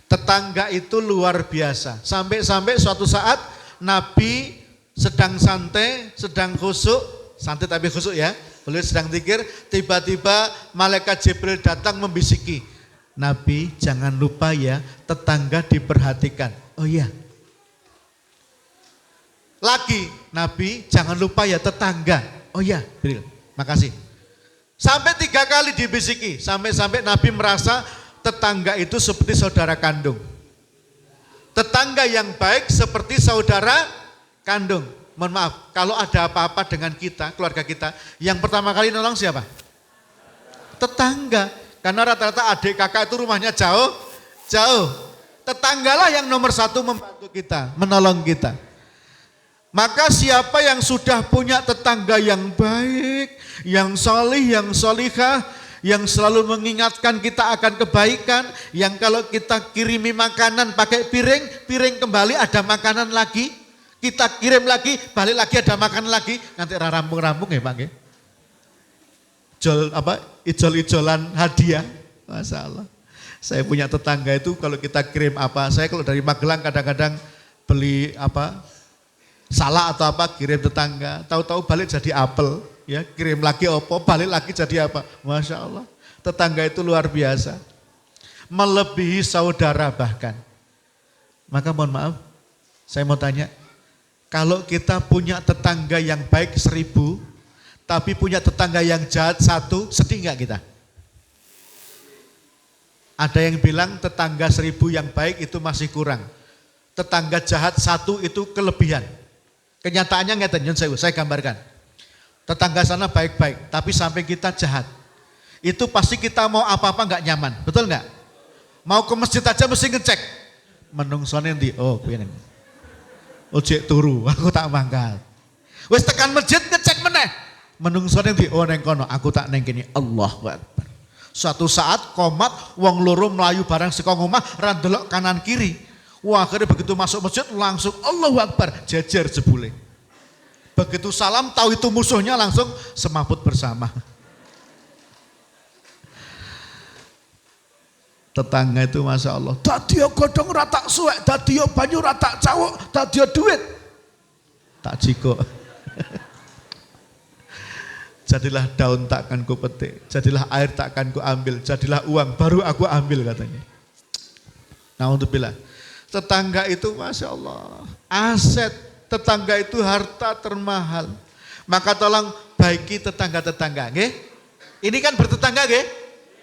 Tetangga itu luar biasa. Sampai-sampai suatu saat Nabi sedang santai, sedang khusyuk, santai tapi khusyuk ya. Beliau sedang zikir, tiba-tiba malaikat Jibril datang membisiki, Nabi jangan lupa ya tetangga diperhatikan. Oh iya. Lagi, Nabi jangan lupa ya tetangga. Oh iya, Jibril, makasih. Sampai 3 kali dibisiki, sampai-sampai Nabi merasa tetangga itu seperti saudara kandung. Tetangga yang baik seperti saudara kandung. Mohon maaf, kalau ada apa-apa dengan kita, keluarga kita, yang pertama kali nolong siapa? Tetangga. Karena rata-rata adik kakak itu rumahnya jauh. Tetanggalah yang nomor 1 membantu kita, menolong kita. Maka siapa yang sudah punya tetangga yang baik, yang salih, yang solihah, yang selalu mengingatkan kita akan kebaikan, yang kalau kita kirimi makanan pakai piring kembali ada makanan lagi, kita kirim lagi, balik lagi ada makanan lagi, nanti rampung-rampung ya Pak. Ijol-ijolan hadiah, Masya Allah. Saya punya tetangga itu kalau kita kirim apa, saya kalau dari Magelang kadang-kadang beli salah atau apa kirim tetangga, tahu-tahu balik jadi apel, ya kirim lagi opo, balik lagi jadi apa, Masya Allah. Tetangga itu luar biasa, melebihi saudara bahkan. Maka mohon maaf, saya mau tanya, kalau kita punya tetangga yang baik 1000, tapi punya tetangga yang jahat 1, sedih nggak kita? Ada yang bilang tetangga 1000 yang baik itu masih kurang, tetangga jahat 1 itu kelebihan. Kenyataannya ngeten, saya gambarkan. Tetangga sana baik-baik, tapi sampai kita jahat. Itu pasti kita mau apa-apa nggak nyaman, betul nggak? Mau ke masjid aja mesti ngecek. Menungsone ndi? Oh, kuwi neng. Ojek turu, aku tak mangkat. Wis tekan masjid ngecek meneh. Menungsone ndi? Oh neng kono, aku tak neng kene. Allahu Akbar. Suatu saat komat wong loro melayu bareng saka omah ra ndelok kanan kiri. Wah, akhirnya begitu masuk masjid langsung Allahu Akbar, jejer jebule. Begitu salam tahu itu musuhnya langsung semaput bersama. Tetangga itu Masya Allah, dadiyo godhong ra tak suwek, dadiyo banyu ra tak cawuk, dadiyo duit tak jiko. Jadilah daun takkan ku petik, jadilah air takkan ku ambil, jadilah uang baru aku ambil katanya. Naudzubillah. Tetangga itu Masya Allah, aset, tetangga itu harta termahal. Maka tolong baiki tetangga-tetangga, nggih. Ini kan bertetangga nggih.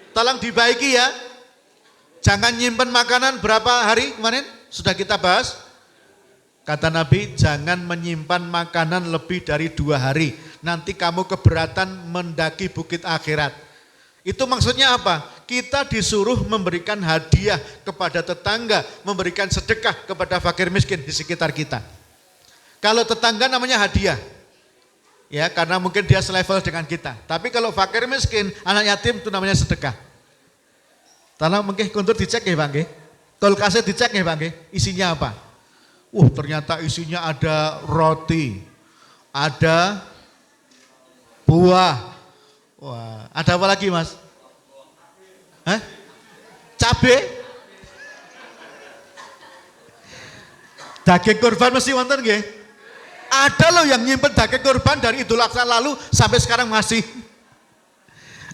Tolong dibaiki ya. Jangan nyimpen makanan berapa hari kemarin? Sudah kita bahas. Kata Nabi, jangan menyimpan makanan lebih dari 2 hari. Nanti kamu keberatan mendaki bukit akhirat. Itu maksudnya apa? Kita disuruh memberikan hadiah kepada tetangga, memberikan sedekah kepada fakir miskin di sekitar kita. Kalau tetangga namanya hadiah. Ya, karena mungkin dia selevel dengan kita. Tapi kalau fakir miskin, anak yatim itu namanya sedekah. Tolong mungkin kuntur dicek ya Bang. Kulkasnya dicek ya Bang. Isinya apa? Ternyata isinya ada roti, ada buah. Wah, ada apa lagi Mas? Hah? Cabe? Daging kurban mesti wonten nggih? Ada loh yang nyimpen daging kurban dari Idul Adha lalu sampai sekarang masih.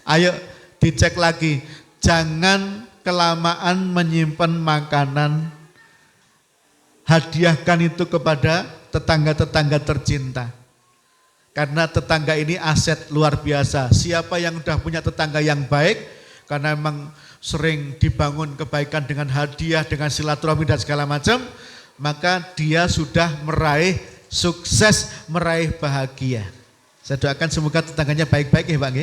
Ayo dicek lagi. Jangan kelamaan menyimpan makanan. Hadiahkan itu kepada tetangga-tetangga tercinta. Karena tetangga ini aset luar biasa. Siapa yang sudah punya tetangga yang baik, karena memang sering dibangun kebaikan dengan hadiah, dengan silaturahmi dan segala macam, maka dia sudah meraih sukses, meraih bahagia. Saya doakan semoga tetangganya baik-baik ya Pak.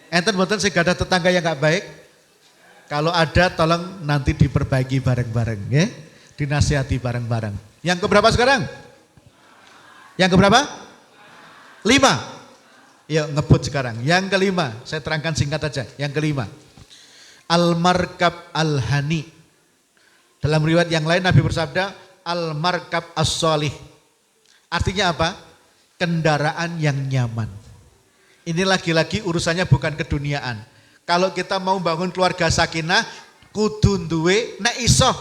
Enten mboten sing gadah tetangga yang enggak baik? Kalau ada tolong nanti diperbaiki bareng-bareng ya. Dinasihati bareng-bareng. Yang keberapa sekarang? Yang keberapa? 5. Yuk ngebut sekarang. Yang kelima, saya terangkan singkat aja. Yang kelima. Al-markab al-hani. Dalam riwayat yang lain Nabi bersabda, al-markab as-solih. Artinya apa? Kendaraan yang nyaman. Ini lagi-lagi urusannya bukan keduniaan. Kalau kita mau bangun keluarga sakinah, kudu duwe nek iso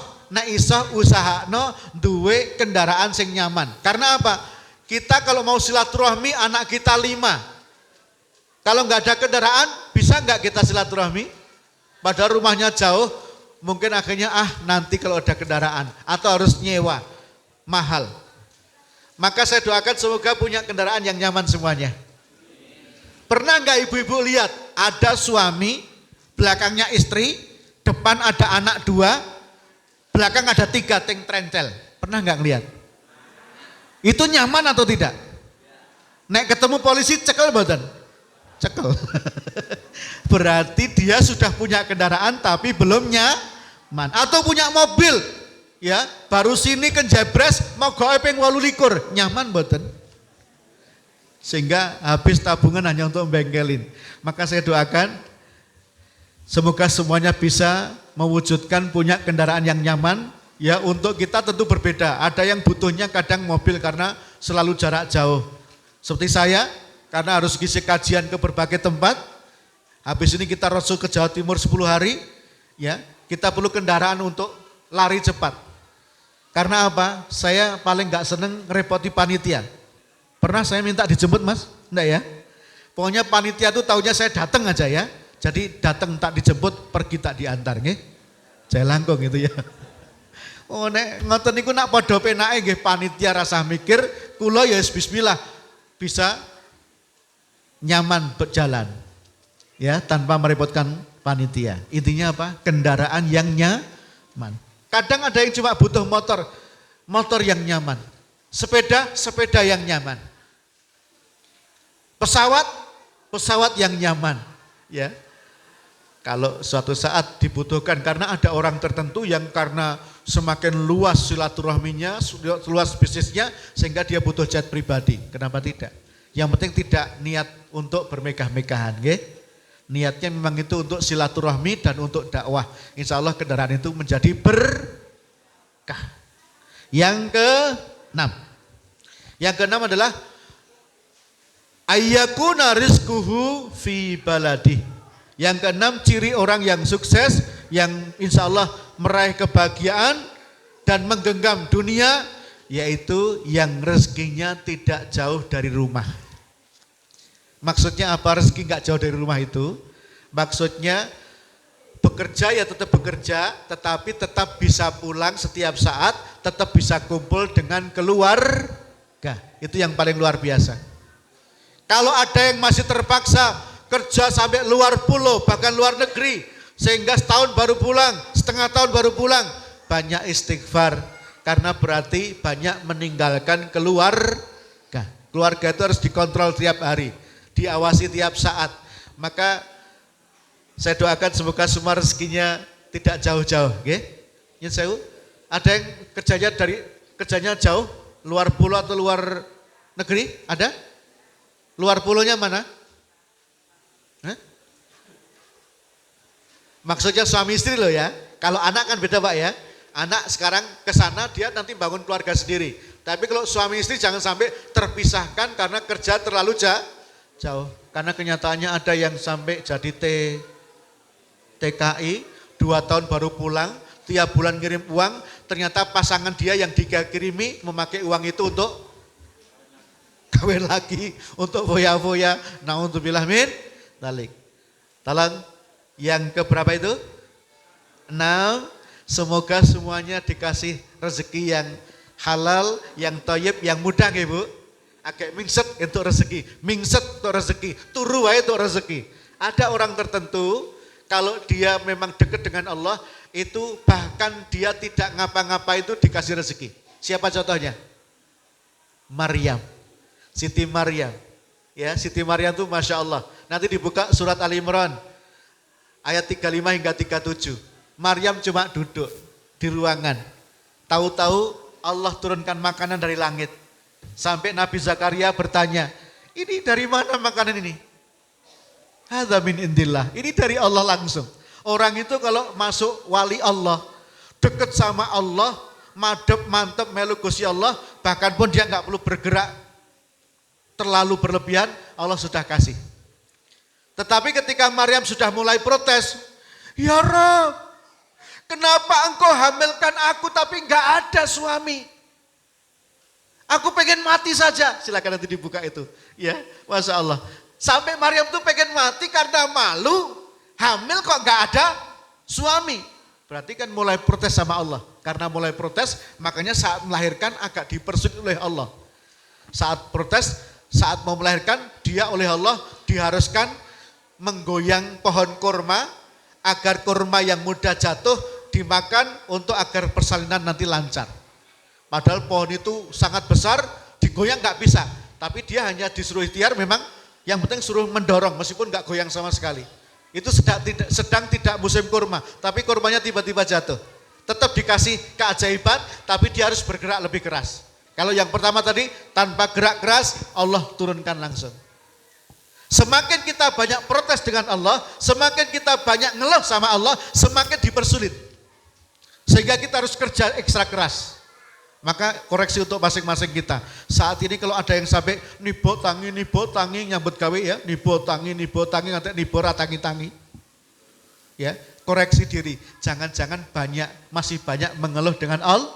usahakno duwe kendaraan sing nyaman. Karena apa? Kita kalau mau silaturahmi anak kita 5. Kalau nggak ada kendaraan, bisa nggak kita silaturahmi? Padahal rumahnya jauh, mungkin akhirnya nanti kalau ada kendaraan atau harus nyewa mahal. Maka saya doakan semoga punya kendaraan yang nyaman semuanya. Pernah nggak ibu-ibu lihat ada suami, belakangnya istri, depan ada anak 2, belakang ada 3 tank trencel. Pernah nggak ngelihat? Itu nyaman atau tidak? Nek ketemu polisi cekel mboten? Cekel. Berarti dia sudah punya kendaraan tapi belum nyaman. Atau punya mobil, ya baru sini ke Jebres mau gawe ping 28, nyaman mboten? Sehingga habis tabungan hanya untuk membengkelin. Maka saya doakan semoga semuanya bisa mewujudkan punya kendaraan yang nyaman. Ya untuk kita tentu berbeda. Ada yang butuhnya kadang mobil karena selalu jarak jauh. Seperti saya karena harus ngisi kajian ke berbagai tempat. Habis ini kita roadshow ke Jawa Timur 10 hari. Ya kita perlu kendaraan untuk lari cepat. Karena apa? Saya paling gak seneng ngerepoti panitia. Pernah saya minta dijemput Mas? Enggak ya? Pokoknya panitia itu taunya saya datang aja ya. Jadi datang tak dijemput, pergi tak diantar nggih. Saya langkung gitu ya. Oh nek ngoten niku nak padha penake nggih panitia rasa mikir, kula ya bismillah bisa nyaman berjalan. Ya, tanpa merepotkan panitia. Intinya apa? Kendaraan yang nyaman. Kadang ada yang cuma butuh motor yang nyaman. Sepeda yang nyaman. Pesawat yang nyaman. Ya. Kalau suatu saat dibutuhkan karena ada orang tertentu yang karena semakin luas silaturahminya, luas bisnisnya sehingga dia butuh jet pribadi. Kenapa tidak? Yang penting tidak niat untuk bermegah-megahan, nggih. Niatnya memang itu untuk silaturahmi dan untuk dakwah. Insya Allah kendaraan itu menjadi berkah. Yang keenam adalah ayyakuna rizquhu fi baladih. Yang keenam ciri orang yang sukses, yang insya Allah meraih kebahagiaan dan menggenggam dunia, yaitu yang rezekinya tidak jauh dari rumah. Maksudnya apa rezeki nggak jauh dari rumah itu? Maksudnya bekerja ya tetap bekerja, tetapi tetap bisa pulang setiap saat, tetap bisa kumpul dengan keluarga. Itu yang paling luar biasa. Kalau ada yang masih terpaksa kerja sampai luar pulau, bahkan luar negeri, Sehingga setahun baru pulang, setengah tahun baru pulang. Banyak istighfar. Karena berarti banyak meninggalkan keluarga. Keluarga itu harus dikontrol tiap hari. Diawasi tiap saat. Maka saya doakan semoga semua rezekinya tidak jauh-jauh. Nyun sewu. Ada yang kerjanya jauh, luar pulau atau luar negeri? Ada? Luar pulaunya mana? Maksudnya suami istri loh ya. Kalau anak kan beda Pak ya. Anak sekarang ke sana dia nanti bangun keluarga sendiri. Tapi kalau suami istri jangan sampai terpisahkan karena kerja terlalu jauh. Karena kenyataannya ada yang sampai jadi TKI 2 tahun baru pulang, tiap bulan kirim uang, ternyata pasangan dia yang dikirimi memakai uang itu untuk kawin lagi, untuk foya-foya. Na'udzubillah min dzalik. Tolong yang keberapa itu? 6. Semoga semuanya dikasih rezeki yang halal, yang thayyib, yang mudah ya Bu. Agak mingset untuk rezeki, mingset untuk rezeki, turu wae untuk rezeki. Ada orang tertentu kalau dia memang dekat dengan Allah, itu bahkan dia tidak ngapa-ngapa itu dikasih rezeki. Siapa contohnya? Maryam, Siti Maryam. Ya, Siti Maryam itu Masya Allah. Nanti dibuka surat Ali Imran. Ayat 35 hingga 37. Maryam cuma duduk di ruangan. Tahu-tahu Allah turunkan makanan dari langit. Sampai Nabi Zakaria bertanya, ini dari mana makanan ini? Hadza min indillah. Ini dari Allah langsung. Orang itu kalau masuk wali Allah, dekat sama Allah, madep mantep melu Gusti Allah, bahkan pun dia nggak perlu bergerak terlalu berlebihan, Allah sudah kasih. Tetapi ketika Maryam sudah mulai protes, ya Rabb, kenapa engkau hamilkan aku tapi enggak ada suami? Aku pengen mati saja. Silakan nanti dibuka itu. Ya, Masya Allah. Sampai Maryam tuh pengen mati karena malu, hamil kok enggak ada suami. Berarti kan mulai protes sama Allah. Karena mulai protes, makanya saat melahirkan agak dipersulit oleh Allah. Saat protes, saat mau melahirkan, dia oleh Allah diharuskan menggoyang pohon kurma agar kurma yang mudah jatuh dimakan untuk agar persalinan nanti lancar. Padahal pohon itu sangat besar, digoyang nggak bisa. Tapi dia hanya disuruh ikhtiar, memang yang penting suruh mendorong meskipun nggak goyang sama sekali. Itu sedang tidak musim kurma, tapi kurmanya tiba-tiba jatuh. Tetap dikasih keajaiban, tapi dia harus bergerak lebih keras. Kalau yang pertama tadi tanpa gerak keras, Allah turunkan langsung. Semakin kita banyak protes dengan Allah, semakin kita banyak ngeluh sama Allah, semakin dipersulit. Sehingga kita harus kerja ekstra keras. Maka koreksi untuk masing-masing kita. Saat ini kalau ada yang sampai nibo tangi nyambut gawe ya, nibo tangi nanti nibo ratangi-tangi. Ya, koreksi diri. Jangan-jangan masih banyak mengeluh dengan Allah.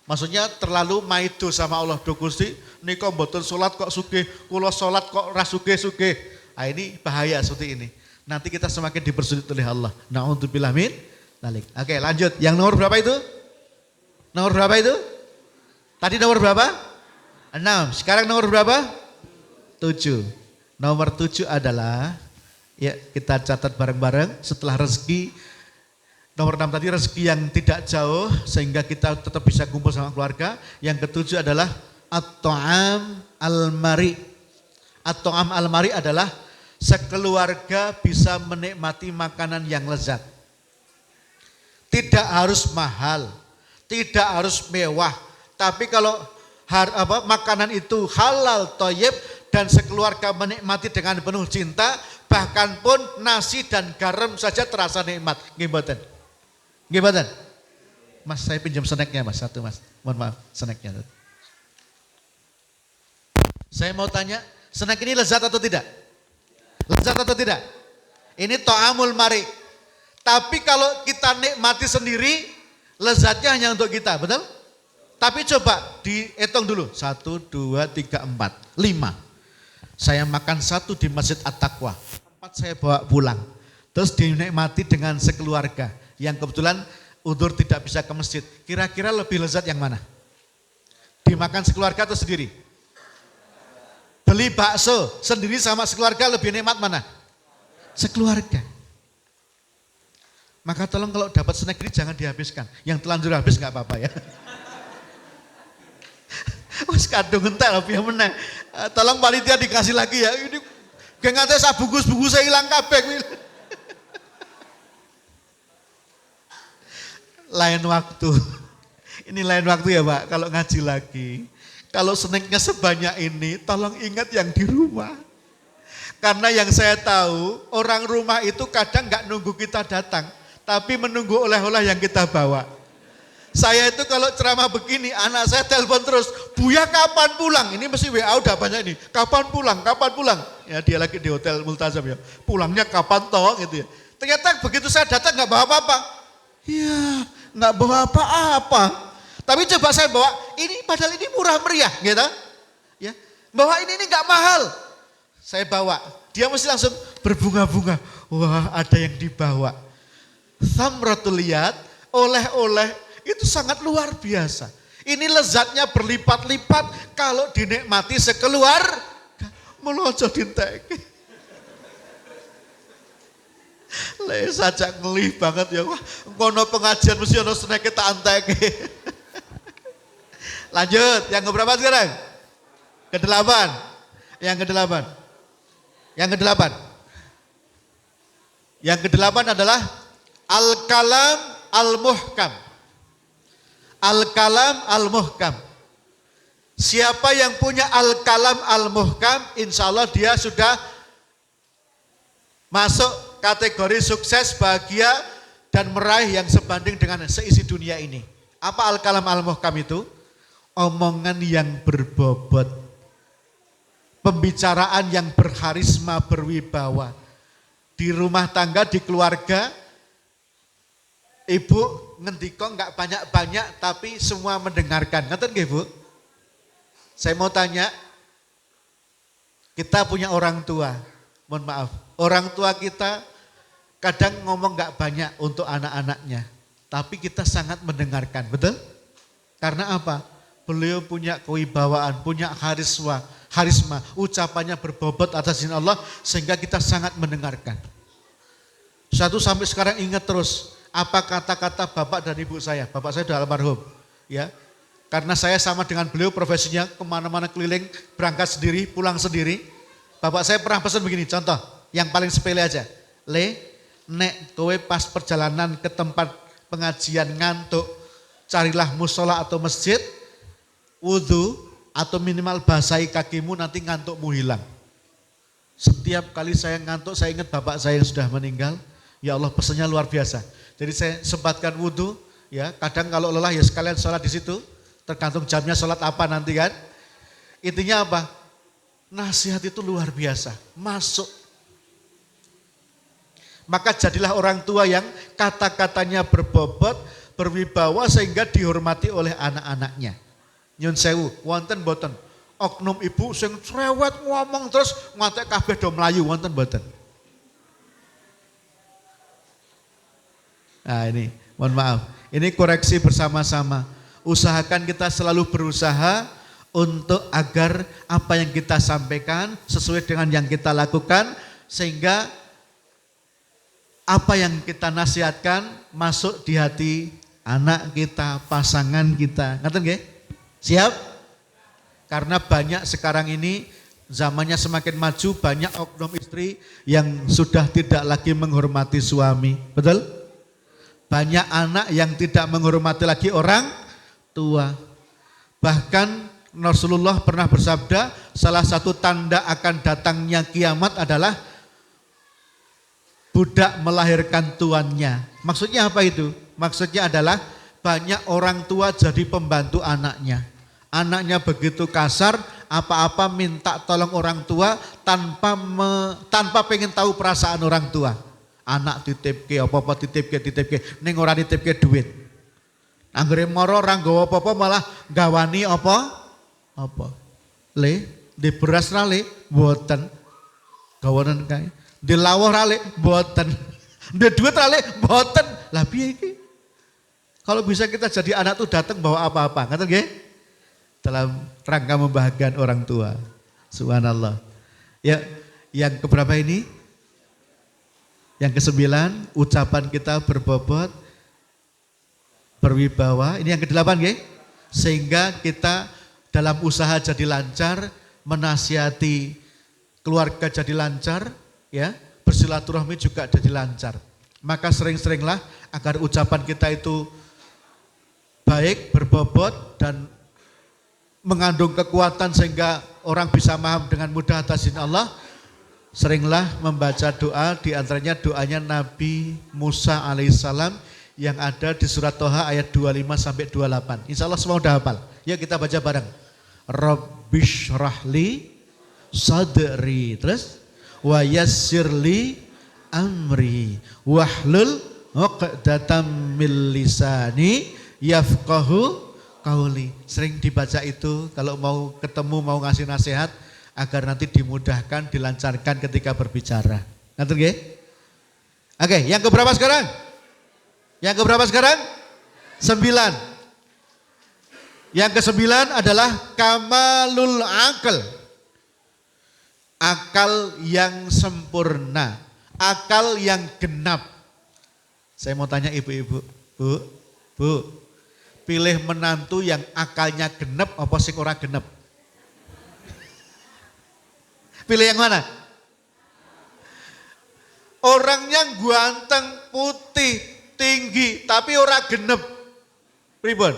Maksudnya terlalu maido sama Allah. Do Gusti, nika mboten salat kok sugih, kula salat kok ra sugih-sugih. Nah, ini bahaya seperti ini. Nanti kita semakin dipersulit oleh Allah. Na'udzubillah min dzalik. Oke, lanjut. Yang nomor berapa itu? Nomor berapa itu? Tadi nomor berapa? 6. Sekarang nomor berapa? 7. Nomor 7 adalah, ya kita catat bareng-bareng setelah rezeki. Nomor 6 tadi rezeki yang tidak jauh sehingga kita tetap bisa kumpul sama keluarga. Yang ketujuh adalah at-ta'am al-mari. At-ta'am al-mari adalah sekeluarga bisa menikmati makanan yang lezat. Tidak harus mahal, tidak harus mewah. Tapi kalau makanan itu halal, thayyib, dan sekeluarga menikmati dengan penuh cinta, bahkan pun nasi dan garam saja terasa nikmat. Nggih mboten? Mas, saya pinjam snacknya Mas, satu Mas. Mohon maaf, snacknya. Saya mau tanya, snack ini lezat atau tidak? Lezat atau tidak? Ini ta'amul mari. Tapi kalau kita nikmati sendiri, lezatnya hanya untuk kita, betul? Tapi coba dihitung dulu. 1, 2, 3, 4, 5. Saya makan 1 di Masjid At-Taqwa. 4 saya bawa pulang. Terus dinikmati dengan sekeluarga. Yang kebetulan udzur tidak bisa ke masjid. Kira-kira lebih lezat yang mana? Dimakan sekeluarga atau sendiri? Beli bakso sendiri sama sekeluarga lebih nikmat mana? Sekeluarga. Maka tolong kalau dapat snack ini jangan dihabiskan. Yang telanjur habis nggak apa-apa ya. Wes kadung entek lho piye meneh. Tolong panitia dikasih lagi ya. Ini gengate sak bungkus-bungkus saya hilang kabeh. Lain waktu. Ini lain waktu ya Pak kalau ngaji lagi. Kalau snacknya sebanyak ini tolong ingat yang di rumah. Karena yang saya tahu orang rumah itu kadang nggak nunggu kita datang. Tapi menunggu oleh-oleh yang kita bawa. Saya itu kalau ceramah begini, anak saya telepon terus, Buya kapan pulang? Ini mesti WA udah banyak ini. Kapan pulang? Kapan pulang? Ya dia lagi di hotel Multazam ya. Pulangnya kapan toh gitu ya. Ternyata begitu saya datang nggak bawa apa-apa. Iya, nggak bawa apa-apa. Tapi coba saya bawa, ini padahal ini murah meriah gitu. Ya, bawa ini nggak mahal. Saya bawa, dia mesti langsung berbunga-bunga. Wah, ada yang dibawa. Thamratul Yad, oleh-oleh itu sangat luar biasa. Ini lezatnya berlipat-lipat kalau dinikmati sekeluar. Melojo dinteke. Le saja ngelih banget ya. Wah, ngono pengajian mesti ono snack tak anteke. Lanjut, yang keberapa sekarang? Ke-8. Yang ke-8. Yang ke-8. Yang ke-8 adalah Al-Kalam Al-Muhkam. Al-Kalam Al-Muhkam. Siapa yang punya Al-Kalam Al-Muhkam, insya Allah dia sudah masuk kategori sukses, bahagia, dan meraih yang sebanding dengan seisi dunia ini. Apa Al-Kalam Al-Muhkam itu? Omongan yang berbobot. Pembicaraan yang berharisma, berwibawa. Di rumah tangga, di keluarga, ibu ngendiko enggak banyak-banyak tapi semua mendengarkan. Ngerti nggih, Bu? Saya mau tanya, kita punya orang tua. Mohon maaf, orang tua kita kadang ngomong enggak banyak untuk anak-anaknya, tapi kita sangat mendengarkan, betul? Karena apa? Beliau punya kewibawaan, punya harisma, ucapannya berbobot atas izin Allah sehingga kita sangat mendengarkan. Satu sampai sekarang ingat terus apa kata-kata bapak dan ibu saya. Bapak saya sudah almarhum, ya. Karena saya sama dengan beliau profesinya kemana-mana keliling, berangkat sendiri, pulang sendiri. Bapak saya pernah pesan begini, contoh yang paling sepele aja. Le, nek kowe pas perjalanan ke tempat pengajian ngantuk, carilah musola atau masjid, wudu atau minimal basahi kakimu nanti ngantukmu hilang. Setiap kali saya ngantuk, saya ingat bapak saya yang sudah meninggal. Ya Allah, pesannya luar biasa. Jadi saya sempatkan wudu, ya. Kadang kalau lelah ya sekalian sholat di situ. Tergantung jamnya sholat apa nanti kan. Intinya apa? Nasihat itu luar biasa. Masuk. Maka jadilah orang tua yang kata-katanya berbobot, berwibawa sehingga dihormati oleh anak-anaknya. Nyun sewu, wonten boten. Oknum ibu sing cerewet ngomong terus ngantek kabeh do mlayu, wonten boten. Nah ini, mohon maaf. Ini koreksi bersama-sama. Usahakan kita selalu berusaha untuk agar apa yang kita sampaikan sesuai dengan yang kita lakukan. Sehingga apa yang kita nasihatkan masuk di hati anak kita, pasangan kita. Ngerti nggih? Siap? Karena banyak sekarang ini zamannya semakin maju, banyak oknum istri yang sudah tidak lagi menghormati suami. Betul? Banyak anak yang tidak menghormati lagi orang tua. Bahkan Rasulullah pernah bersabda, salah satu tanda akan datangnya kiamat adalah budak melahirkan tuannya. Maksudnya apa itu? Maksudnya adalah banyak orang tua jadi pembantu anaknya. Anaknya begitu kasar, apa-apa minta tolong orang tua tanpa pengen tahu perasaan orang tua. Anak titipke, apa-apa titipke, ning ora nitipke duit. Anggere moro ora nggawa apa-apa malah gawani apa? Le, di beras ra le, mboten. Gawanen kae. Di lawuh ra le, mboten. Di duit ra le, mboten. Lah piye iki? Kalau bisa kita jadi anak tuh datang bawa apa-apa, ngerti nggih? Dalam rangka membahagiakan orang tua. Subhanallah. Ya, yang keberapa ini? Yang ke-9, ucapan kita berbobot, berwibawa. Ini yang ke-8 nggih. Sehingga kita dalam usaha jadi lancar, menasihati keluarga jadi lancar, ya, bersilaturahmi juga jadi lancar. Maka sering-seringlah agar ucapan kita itu baik, berbobot dan mengandung kekuatan sehingga orang bisa paham dengan mudah atas izin Allah. Seringlah membaca doa, di antaranya doanya Nabi Musa alaihissalam yang ada di surat Toha ayat 25 sampai 28. Insya Allah semua udah hafal. Yuk kita baca bareng. Rabbish rahli sadri, terus wa yassirli amri wahlul 'uqdatam min lisani yafqahu qauli. Sering dibaca itu kalau mau ketemu, mau ngasih nasihat agar nanti dimudahkan, dilancarkan ketika berbicara. Ngerti nggih? Oke, yang keberapa sekarang? Yang keberapa sekarang? 9. Yang ke-9 adalah kamalul akal. Akal yang sempurna, akal yang genap. Saya mau tanya ibu-ibu, Bu, pilih menantu yang akalnya genep apa sing ora genep? Pilih yang mana? Orangnya ganteng, putih, tinggi, tapi ora genep. Pripun?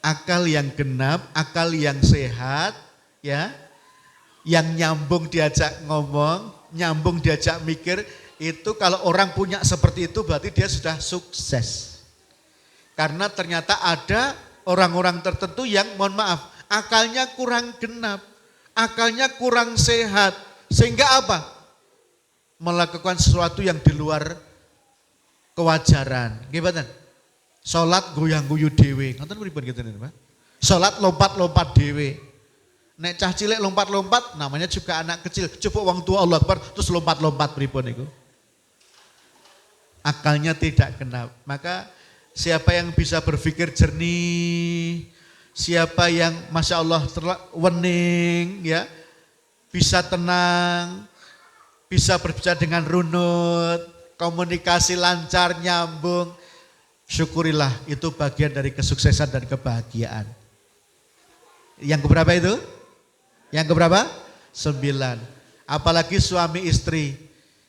Akal yang genap, akal yang sehat, ya, yang nyambung diajak ngomong, nyambung diajak mikir, itu kalau orang punya seperti itu berarti dia sudah sukses. Karena ternyata ada orang-orang tertentu yang mohon maaf, akalnya kurang genap, akalnya kurang sehat, sehingga apa? Melakukan sesuatu yang di luar kewajaran. Gimana? Salat goyang-guyu dhewe. Ngoten pripun gitu nih, Pak? Salat lompat-lompat dhewe. Nek cah cilik lompat-lompat namanya juga anak kecil. Coba wong tua Allah Akbar terus lompat-lompat pripun niku? Akalnya tidak genap. Maka siapa yang bisa berpikir jernih, siapa yang Masya Allah wening, ya, bisa tenang, bisa berbicara dengan runut, komunikasi lancar, nyambung, syukurilah, itu bagian dari kesuksesan dan kebahagiaan. Yang keberapa itu? Yang keberapa? 9. Apalagi suami istri,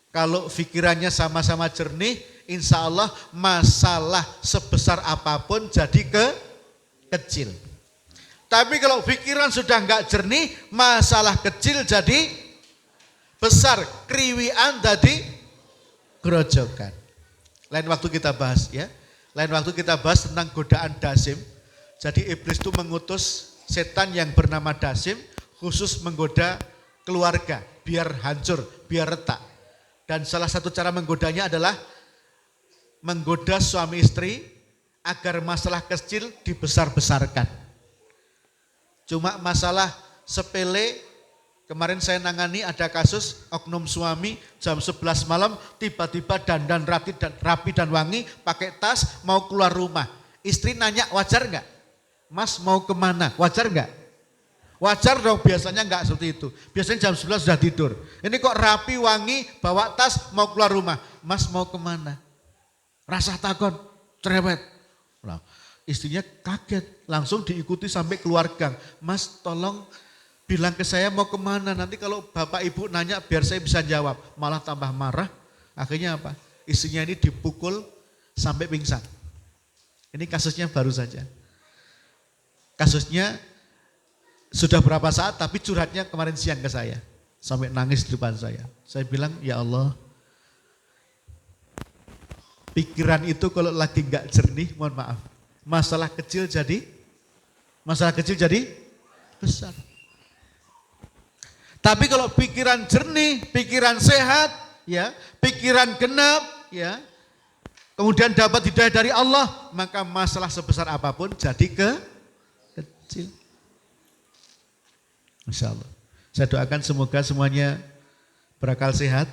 kalau pikirannya sama-sama jernih, insya Allah masalah sebesar apapun jadi kecil. Tapi kalau pikiran sudah enggak jernih, masalah kecil jadi besar, kriwian jadi gerojokan. Lain waktu kita bahas ya. Lain waktu kita bahas tentang godaan Dasim. Jadi iblis itu mengutus setan yang bernama Dasim khusus menggoda keluarga biar hancur, biar retak. Dan salah satu cara menggodanya adalah menggoda suami istri agar masalah kecil dibesar-besarkan. Cuma masalah sepele, kemarin saya nangani ada kasus oknum suami jam 11 malam tiba-tiba dandan rapi dan wangi, pakai tas mau keluar rumah. Istri nanya wajar enggak? Mas mau kemana? Wajar enggak? Wajar dong, biasanya enggak seperti itu. Biasanya jam 11 sudah tidur. Ini kok rapi, wangi, bawa tas mau keluar rumah. Mas mau kemana? Rasa takut, cerewet. Nah, istrinya kaget, langsung diikuti sampai keluar gang. Mas tolong bilang ke saya mau kemana, nanti kalau bapak ibu nanya biar saya bisa jawab. Malah tambah marah, akhirnya apa? Istrinya ini dipukul sampai pingsan. Ini kasusnya baru saja. Kasusnya sudah berapa saat tapi curhatnya kemarin siang ke saya. Sampai nangis di depan saya. Saya bilang ya Allah, pikiran itu kalau lagi enggak jernih, mohon maaf. Masalah kecil jadi besar. Tapi kalau pikiran jernih, pikiran sehat, ya, pikiran genap, ya, kemudian dapat hidayah dari Allah, maka masalah sebesar apapun jadi kecil. Masya Allah. Saya doakan semoga semuanya berakal sehat,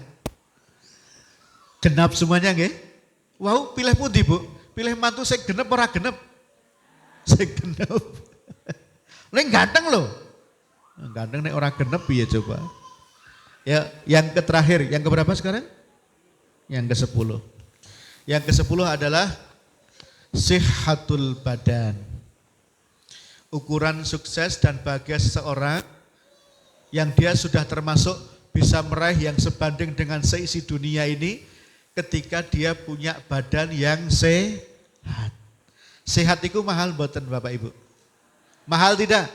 genap semuanya, nggih. Wow, pilih pundi Bu? Pilih mantu saya genep ora genep? Saya genep. Nek ganteng loh. Ganteng nek ora genep ya coba. Ya, yang terakhir, yang keberapa sekarang? Yang ke-10. Yang ke-10 adalah sihhatul badan. Ukuran sukses dan bahagia seseorang yang dia sudah termasuk bisa meraih yang sebanding dengan seisi dunia ini ketika dia punya badan yang sehat. Sehat itu mahal mboten Bapak Ibu? Mahal tidak?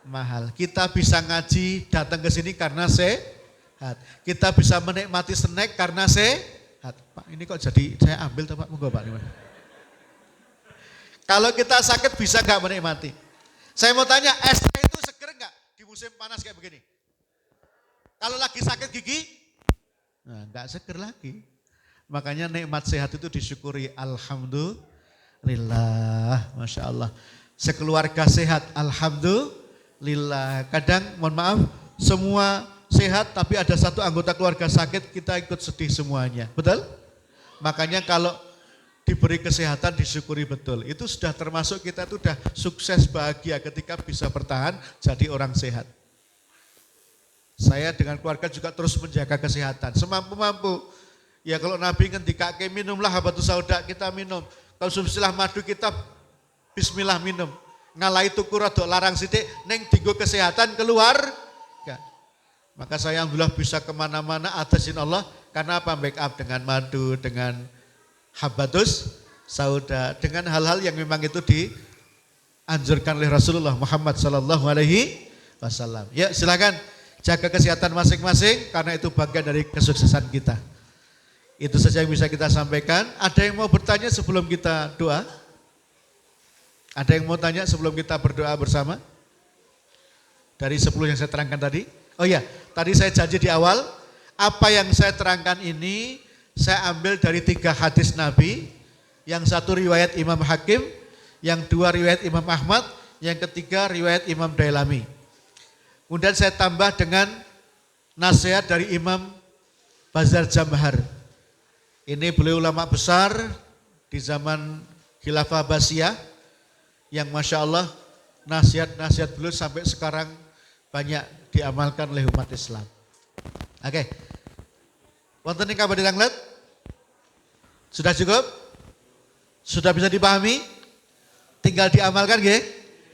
Mahal. Kita bisa ngaji datang ke sini karena sehat. Kita bisa menikmati snack karena sehat. Pak ini kok jadi saya ambil tuh Pak, monggo Pak. Kalau kita sakit bisa gak menikmati? Saya mau tanya, es teh itu seger gak di musim panas kayak begini? Kalau lagi sakit gigi, nah gak seger lagi. Makanya nikmat sehat itu disyukuri. Alhamdulillah, Masya Allah. Sekeluarga sehat, alhamdulillah. Kadang mohon maaf, semua sehat tapi ada satu anggota keluarga sakit, kita ikut sedih semuanya. Betul? Makanya kalau diberi kesehatan disyukuri betul. Itu sudah termasuk kita itu sudah sukses bahagia ketika bisa bertahan jadi orang sehat. Saya dengan keluarga juga terus menjaga kesehatan. Semampu-mampu. Ya kalau Nabi ngendikake minumlah habatus sauda kita minum. Konsumsilah madu kita bismillah minum. Ngalai tuku rada larang sithik ning dienggo kesehatan keluar. Maka saya alhamdulillah bisa kemana-mana atas izin Allah. Karena apa? Backup dengan madu, dengan habatus sauda, dengan hal-hal yang memang itu dianjurkan oleh Rasulullah Muhammad sallallahu alaihi wasallam. Ya, silakan jaga kesehatan masing-masing karena itu bagian dari kesuksesan kita. Itu saja yang bisa kita sampaikan. Ada yang mau bertanya sebelum kita doa? Ada yang mau tanya sebelum kita berdoa bersama? Dari 10 yang saya terangkan tadi? Oh ya, tadi saya janji di awal, apa yang saya terangkan ini saya ambil dari 3 hadis Nabi, yang 1 riwayat Imam Hakim, yang 2 riwayat Imam Ahmad, yang ketiga riwayat Imam Dailami. Kemudian saya tambah dengan nasihat dari Imam Bazar Jamhar. Ini beliau ulama besar di zaman Khilafah Abbasiyah, yang Masya Allah nasihat-nasihat beliau sampai sekarang banyak diamalkan oleh umat Islam. Oke. Wonten ing kabar ditanglet? Sudah cukup? Sudah bisa dipahami? Tinggal diamalkan nggih?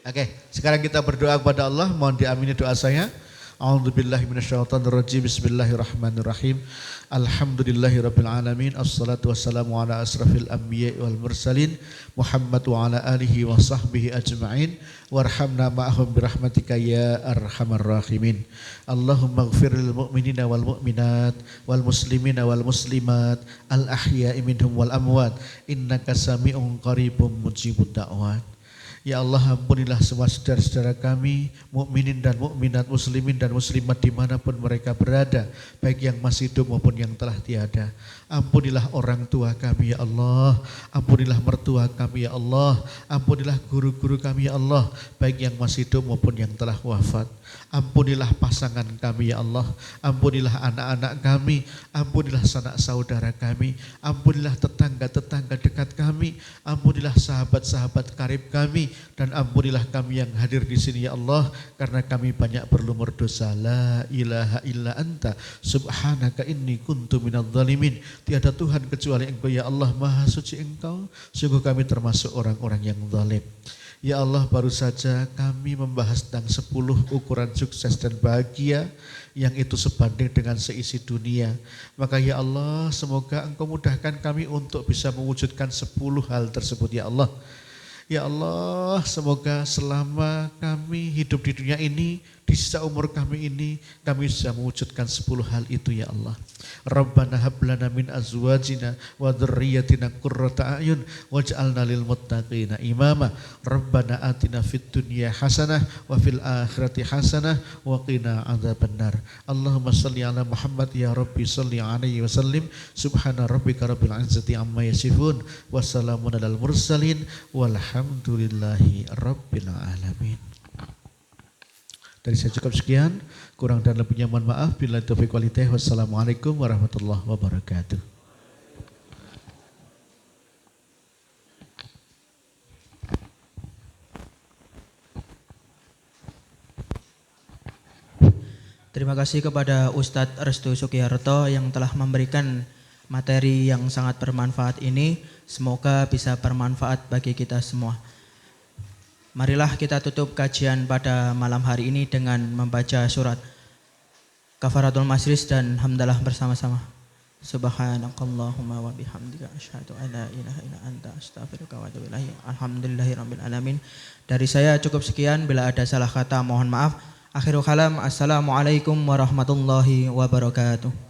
Oke, sekarang kita berdoa kepada Allah, mohon diamini doa saya. A'udzubillahi minasyaitonirrajim. Bismillahirrahmanirrahim. Alhamdulillahirabbil alamin. Assalatu wassalamu ala asrafil anbiya'i wal mursalin Muhammad wa ala alihi wa sahbihi ajma'in. Warhamna ma'ahum birahmatika ya arhamar rahimin. Allahumma ighfir lil mu'minina wal mu'minat wal muslimina wal muslimat al ahya'i minhum wal amwat innaka sami'un qaribun mujibud da'wat. Ya Allah, ampunilah semua saudara-saudara kami, mukminin dan mukminat, muslimin dan muslimat dimanapun mereka berada, baik yang masih hidup maupun yang telah tiada. Ampunilah orang tua kami ya Allah, ampunilah mertua kami ya Allah, ampunilah guru-guru kami ya Allah, baik yang masih hidup maupun yang telah wafat. Ampunilah pasangan kami ya Allah, ampunilah anak-anak kami, ampunilah sanak saudara kami, ampunilah tetangga-tetangga dekat kami, ampunilah sahabat-sahabat karib kami, dan ampunilah kami yang hadir di sini ya Allah, karena kami banyak berlumur dosa. La ilaha illa anta subhanaka inni kuntu minadz zalimin. Tiada Tuhan kecuali Engkau ya Allah, maha suci Engkau, sungguh kami termasuk orang-orang yang zalim. Ya Allah, baru saja kami membahas tentang 10 ukuran sukses dan bahagia yang itu sebanding dengan seisi dunia. Maka ya Allah, semoga Engkau mudahkan kami untuk bisa mewujudkan 10 hal tersebut ya Allah. Ya Allah, semoga selama kami hidup di dunia ini, di sisa umur kami ini, kami bisa mewujudkan 10 hal itu ya Allah. Rabbana hablana min azwajina wa dzurriyyatina qurrata a'yun waj'alna lil muttaqina imama. Rabbana atina fid dunya hasanah wa fil akhirati hasanah wa qina adzabannar. Allahumma shalli ala Muhammad ya Rabbi shalli alaihi wasallim. Subhana rabbika rabbil izzati amma yasifun wa salamun alal mursalin walhamdulillahi rabbil alamin. Dari saya cukup sekian, kurang dan lebihnya mohon maaf. Billahi taufiq wal hidayah. Wassalamualaikum warahmatullahi wabarakatuh. Terima kasih kepada Ustadz Restu Sugiharto yang telah memberikan materi yang sangat bermanfaat ini. Semoga bisa bermanfaat bagi kita semua. Marilah kita tutup kajian pada malam hari ini dengan membaca surat Kafaratul Majlis dan hamdalah bersama-sama. Subhanakallahumma wa bihamdika asyhadu an la ilaha illa anta astaghfiruka wa atubu ilaik. Alhamdulillahirabbil alamin. Dari saya cukup sekian, bila ada salah kata mohon maaf. Akhirul kalam, assalamualaikum warahmatullahi wabarakatuh.